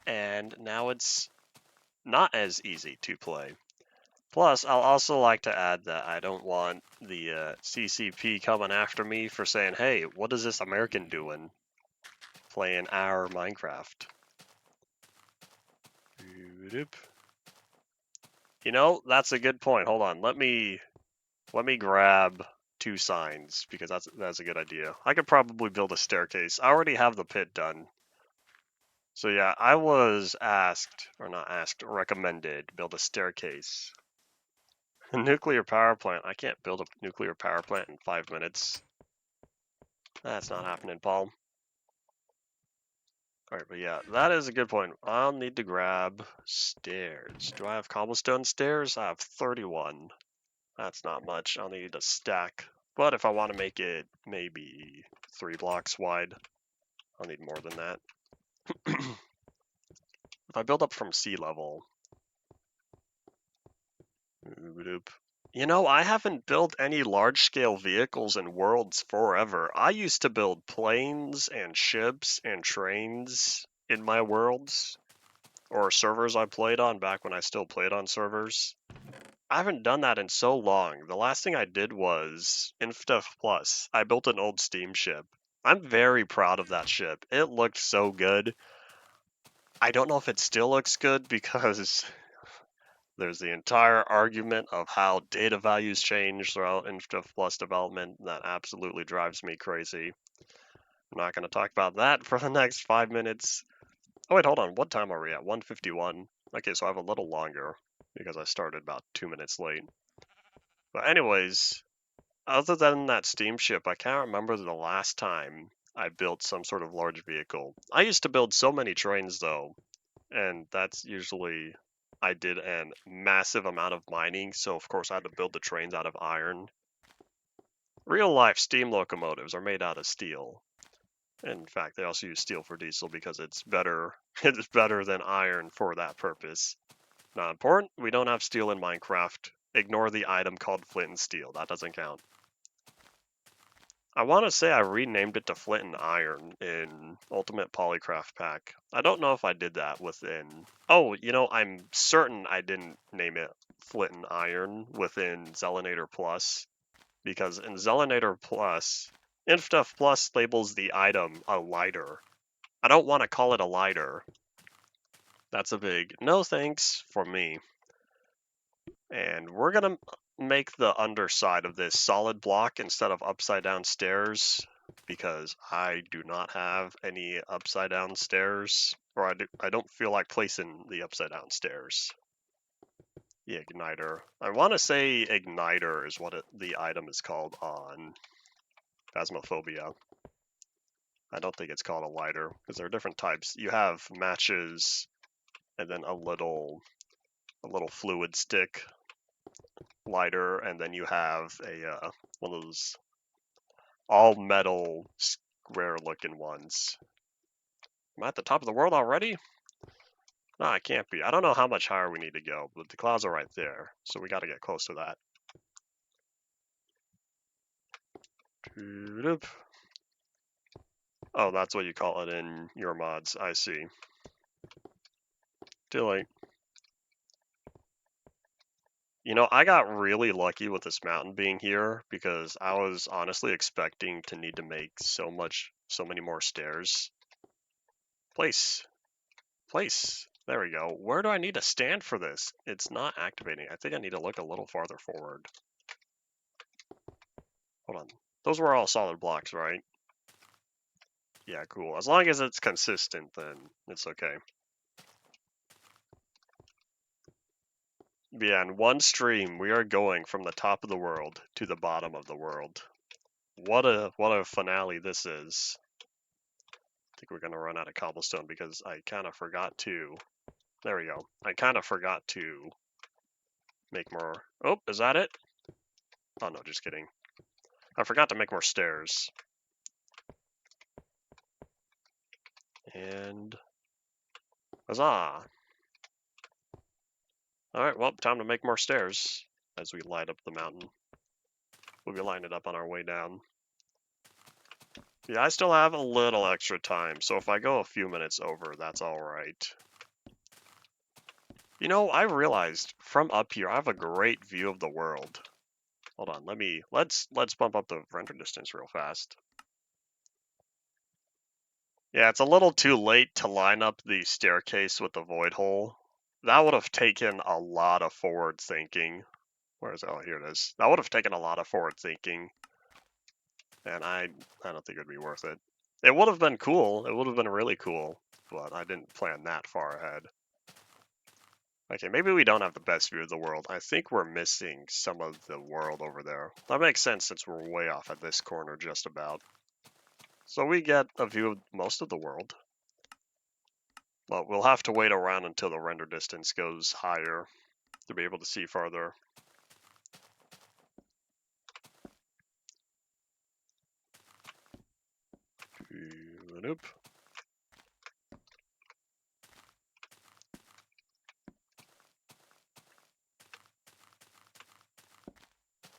and now it's not as easy to play. Plus, I'll also like to add that I don't want the CCP coming after me for saying, hey, what is this American doing playing our Minecraft? You know, that's a good point. Hold on. Let me grab 2 signs because that's a good idea. I could probably build a staircase. I already have the pit done. So yeah, I was asked, or not asked, recommended to build a staircase. A nuclear power plant. I can't build a nuclear power plant in 5 minutes. That's not happening, Paul. Alright, but yeah, that is a good point. I'll need to grab stairs. Do I have cobblestone stairs? I have 31. That's not much. I'll need a stack. But if I want to make it maybe 3 blocks wide, I'll need more than that. If I build up from sea level... You know, I haven't built any large-scale vehicles in Worlds forever. I used to build planes and ships and trains in my Worlds, or servers I played on back when I still played on servers. I haven't done that in so long. The last thing I did was Infdef Plus. I built an old steamship. I'm very proud of that ship. It looked so good. I don't know if it still looks good because there's the entire argument of how data values change throughout Infdef Plus development. That absolutely drives me crazy. I'm not going to talk about that for the next 5 minutes. Oh wait, hold on. What time are we at? 1:51. Okay, so I have a little longer because I started about 2 minutes late. But anyways, other than that steamship, I can't remember the last time I built some sort of large vehicle. I used to build so many trains though, and that's usually I did a massive amount of mining, so of course I had to build the trains out of iron. Real life steam locomotives are made out of steel. In fact, they also use steel for diesel because it's better it's better than iron for that purpose. Not important, we don't have steel in Minecraft. Ignore the item called flint and steel, that doesn't count. I want to say I renamed it to Flint and Iron in Ultimate Polycraft Pack. I don't know if I did that within... Oh, you know, I'm certain I didn't name it Flint and Iron within Zelinator Plus, because in Zelinator Plus, Infdef Plus labels the item a lighter. I don't want to call it a lighter. That's a big no thanks for me. And we're going to make the underside of this solid block instead of upside down stairs because I do not have any upside down stairs, or I don't feel like placing the upside down stairs. The igniter. I want to say igniter is what the item is called on Phasmophobia. I don't think it's called a lighter because there are different types. You have matches and then a little fluid stick lighter, and then you have a one of those all metal square looking ones. Am I at the top of the world already? No, I can't be. I don't know how much higher we need to go, but the clouds are right there, so we got to get close to that. Oh, that's what you call it in your mods. I see. Too late. You know, I got really lucky with this mountain being here because I was honestly expecting to need to make so many more stairs. Place. There we go. Where do I need to stand for this? It's not activating. I think I need to look a little farther forward. Hold on. Those were all solid blocks, right? Yeah, cool. As long as it's consistent, then it's okay. Yeah, in one stream, we are going from the top of the world to the bottom of the world. What a finale this is. I think we're going to run out of cobblestone because I kind of forgot to... There we go. I kind of forgot to make more... Oh, is that it? Oh, no, just kidding. I forgot to make more stairs. And... Huzzah! Alright, well, time to make more stairs as we light up the mountain. We'll be lighting it up on our way down. Yeah, I still have a little extra time, so if I go a few minutes over, that's alright. You know, I realized from up here I have a great view of the world. Hold on, let's bump up the render distance real fast. Yeah, it's a little too late to line up the staircase with the void hole. That would have taken a lot of forward thinking. Where is it? Oh, here it is. That would have taken a lot of forward thinking, and I don't think it'd be worth it. It would have been cool. It would have been really cool, but I didn't plan that far ahead. Okay, maybe we don't have the best view of the world. I think we're missing some of the world over there. That makes sense since we're way off at this corner just about. So we get a view of most of the world. But we'll have to wait around until the render distance goes higher to be able to see farther. Nope.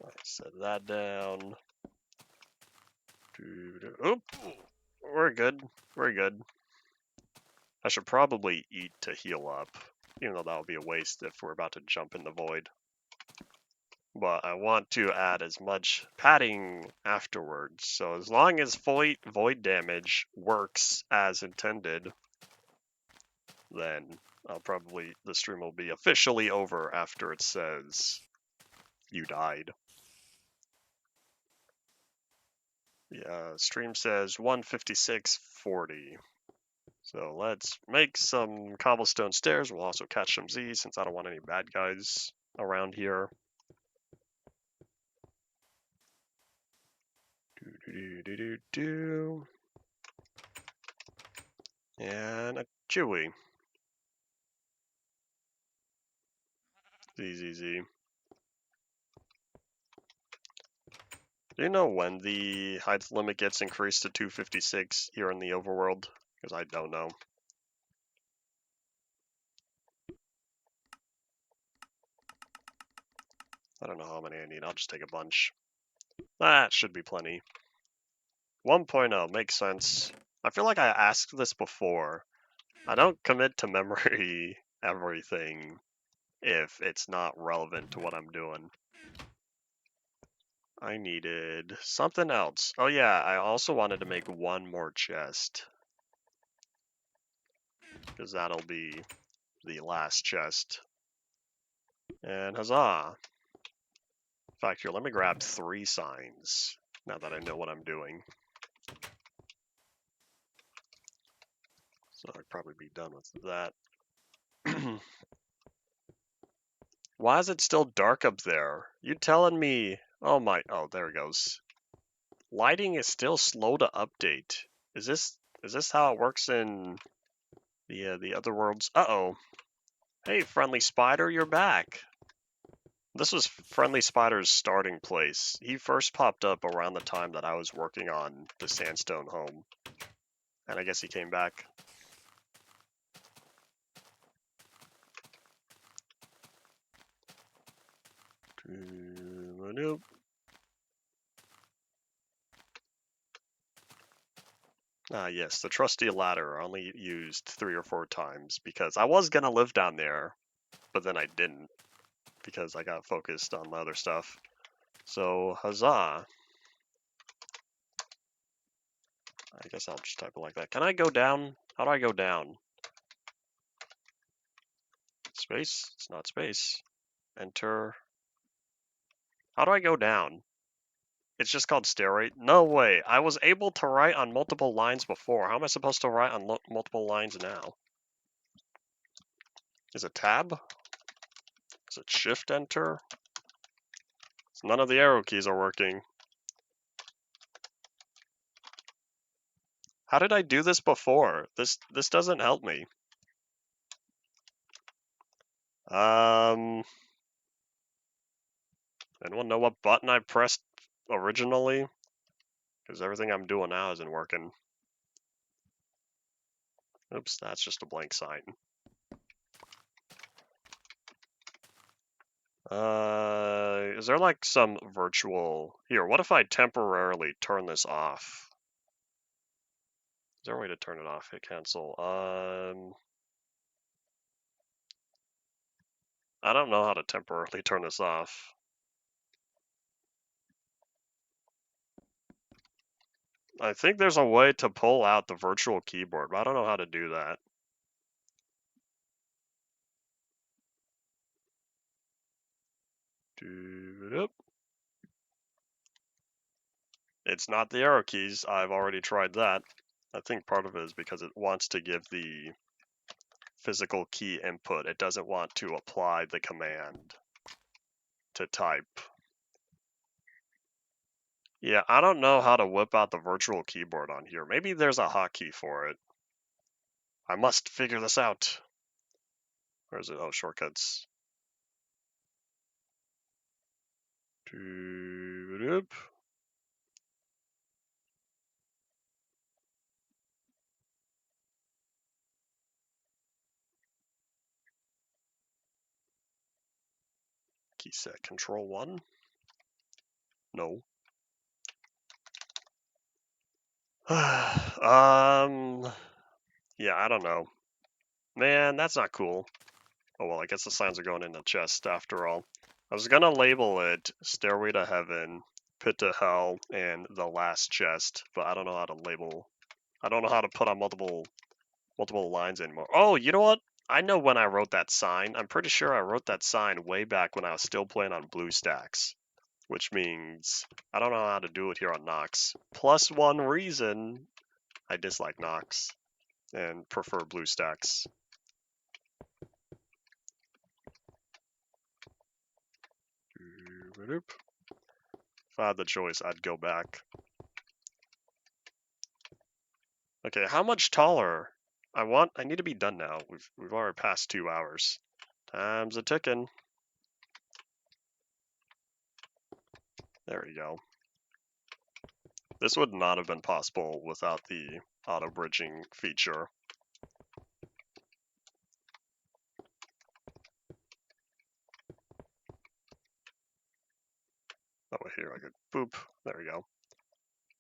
I set that down. Oop. We're good. We're good. I should probably eat to heal up, even though that would be a waste if we're about to jump in the void. But I want to add as much padding afterwards. So as long as void damage works as intended, then the stream will be officially over after it says you died. Yeah, stream says 156.40. So let's make some cobblestone stairs. We'll also catch some Z's since I don't want any bad guys around here. And a Chewy. Z. Do you know when the height limit gets increased to 256 here in the overworld? Because I don't know. I don't know how many I need. I'll just take a bunch. That should be plenty. 1.0 makes sense. I feel like I asked this before. I don't commit to memory everything if it's not relevant to what I'm doing. I needed something else. Oh yeah, I also wanted to make one more chest. Because that'll be the last chest. And huzzah! In fact, here, let me grab 3 signs, now that I know what I'm doing. So I'd probably be done with that. Why is it still dark up there? You telling me... Oh, there it goes. Lighting is still slow to update. Is this how it works in the other worlds? Uh-oh. Hey, Friendly Spider, you're back. This was Friendly Spider's starting place. He first popped up around the time that I was working on the sandstone home. And I guess he came back. Nope. Ah, yes, the trusty ladder only used 3 or 4 times because I was gonna live down there, but then I didn't because I got focused on my other stuff. So, huzzah. I guess I'll just type it like that. Can I go down? How do I go down? Space? It's not space. Enter. How do I go down? It's just called stair rate? No way. I was able to write on multiple lines before. How am I supposed to write on multiple lines now? Is it tab? Is it shift enter? None of the arrow keys are working. How did I do this before? This doesn't help me. Anyone know what button I pressed originally? Because everything I'm doing now isn't working. Oops, that's just a blank sign. Is there like some virtual... Here, what if I temporarily turn this off? Is there a way to turn it off? Hit cancel. I don't know how to temporarily turn this off. I think there's a way to pull out the virtual keyboard, but I don't know how to do that. It's not the arrow keys. I've already tried that. I think part of it is because it wants to give the physical key input. It doesn't want to apply the command to type. Yeah, I don't know how to whip out the virtual keyboard on here. Maybe there's a hotkey for it. I must figure this out. Where is it? Oh, shortcuts. Key set control 1? No. Yeah, I don't know. Man, that's not cool. Oh well, I guess the signs are going in the chest after all. I was gonna label it Stairway to Heaven, Pit to Hell, and The Last Chest, but I don't know how to label. I don't know how to put on multiple lines anymore. Oh, you know what? I know when I wrote that sign. I'm pretty sure I wrote that sign way back when I was still playing on BlueStacks, which means I don't know how to do it here on Nox. Plus one reason I dislike Nox and prefer BlueStacks. If I had the choice, I'd go back. Okay, how much taller? I need to be done now. We've already passed 2 hours. Time's a ticking. There we go. This would not have been possible without the auto bridging feature. Oh, here I could boop. There we go.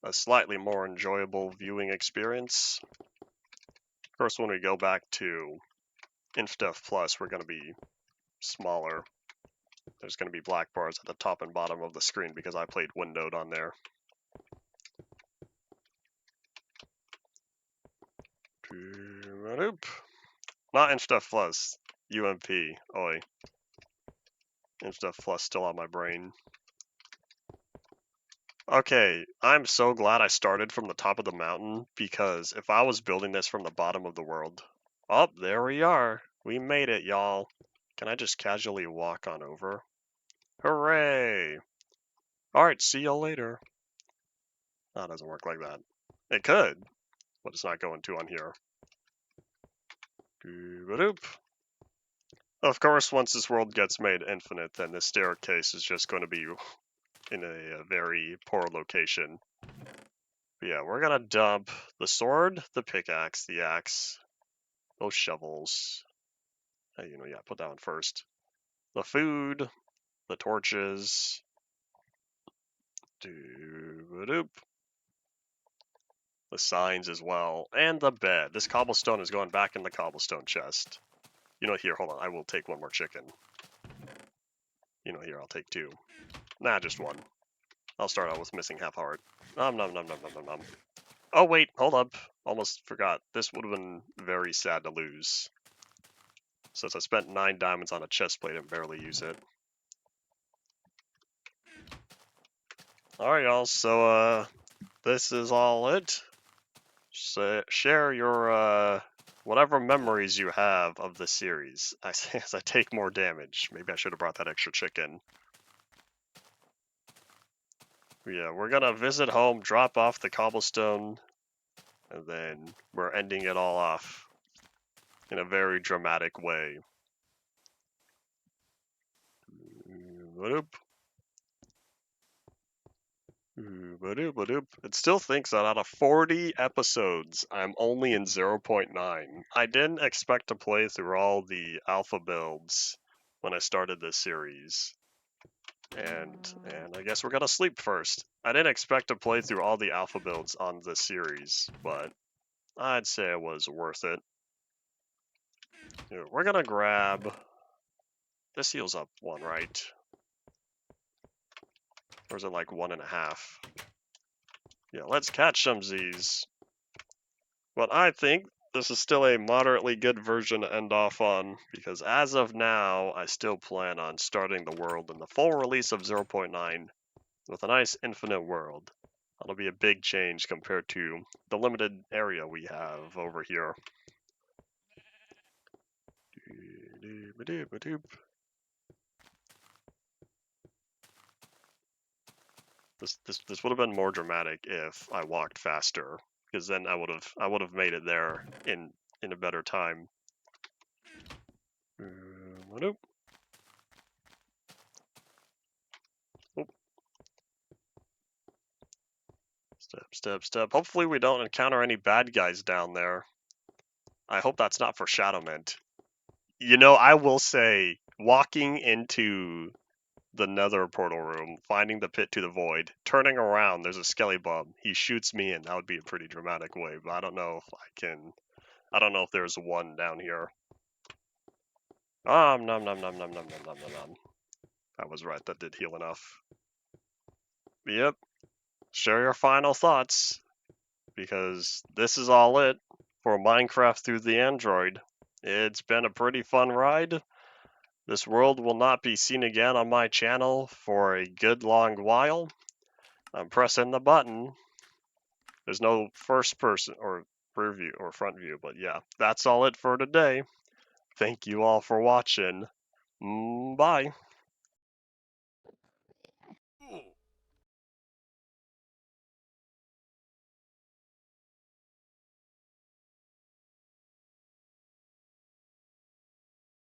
A slightly more enjoyable viewing experience. Of course, when we go back to InfDev Plus, we're going to be smaller. There's going to be black bars at the top and bottom of the screen because I played windowed on there. Not InfDev Plus, UMP. Oi. InfDev Plus still on my brain. Okay, I'm so glad I started from the top of the mountain because if I was building this from the bottom of the world... Oh, there we are. We made it, y'all. Can I just casually walk on over? Hooray! Alright, see y'all later. Oh, it doesn't work like that. It could, but it's not going to on here. Of course, once this world gets made infinite, then the staircase is just going to be in a very poor location. But yeah, we're gonna dump the sword, the pickaxe, the axe, those shovels. Hey, yeah, put that one first. The food, the torches. The signs as well, and the bed. This cobblestone is going back in the cobblestone chest. Here, hold on, I will take one more chicken. Here, I'll take 2. Nah, just 1. I'll start out with missing half heart. Nom nom nom nom nom nom nom. Oh wait, hold up. Almost forgot. This would have been very sad to lose. Since I spent 9 diamonds on a chest plate and barely use it. Alright y'all, so this is all it. So, share your whatever memories you have of this series as I take more damage. Maybe I should have brought that extra chicken. Yeah, we're gonna visit home, drop off the cobblestone, and then we're ending it all off in a very dramatic way. It still thinks that out of 40 episodes, I'm only in 0.9. I didn't expect to play through all the alpha builds when I started this series. And I guess we're gonna sleep first. I didn't expect to play through all the alpha builds on this series, but I'd say it was worth it. We're gonna grab This heals up 1, right? Or is it like 1.5? Yeah, let's catch some Z's. But I think this is still a moderately good version to end off on, because as of now, I still plan on starting the world in the full release of 0.9 with a nice infinite world. That'll be a big change compared to the limited area we have over here. This would have been more dramatic if I walked faster, because then I would have made it there in a better time. Oh. Step, step, step. Hopefully we don't encounter any bad guys down there. I hope that's not for Shadowmint. You know, I will say, walking into the nether portal room, finding the pit to the void, turning around, there's a skelly bub. He shoots me in. That would be a pretty dramatic way, but I don't know if I can. I don't know if there's one down here. Nom nom nom nom nom nom nom nom nom. I was right, that did heal enough. Yep. Share your final thoughts, because this is all it for Minecraft through the Android. It's been a pretty fun ride. This world will not be seen again on my channel for a good long while. I'm pressing the button. There's no first person or rear view or front view, but yeah, that's all it for today. Thank you all for watching. Bye.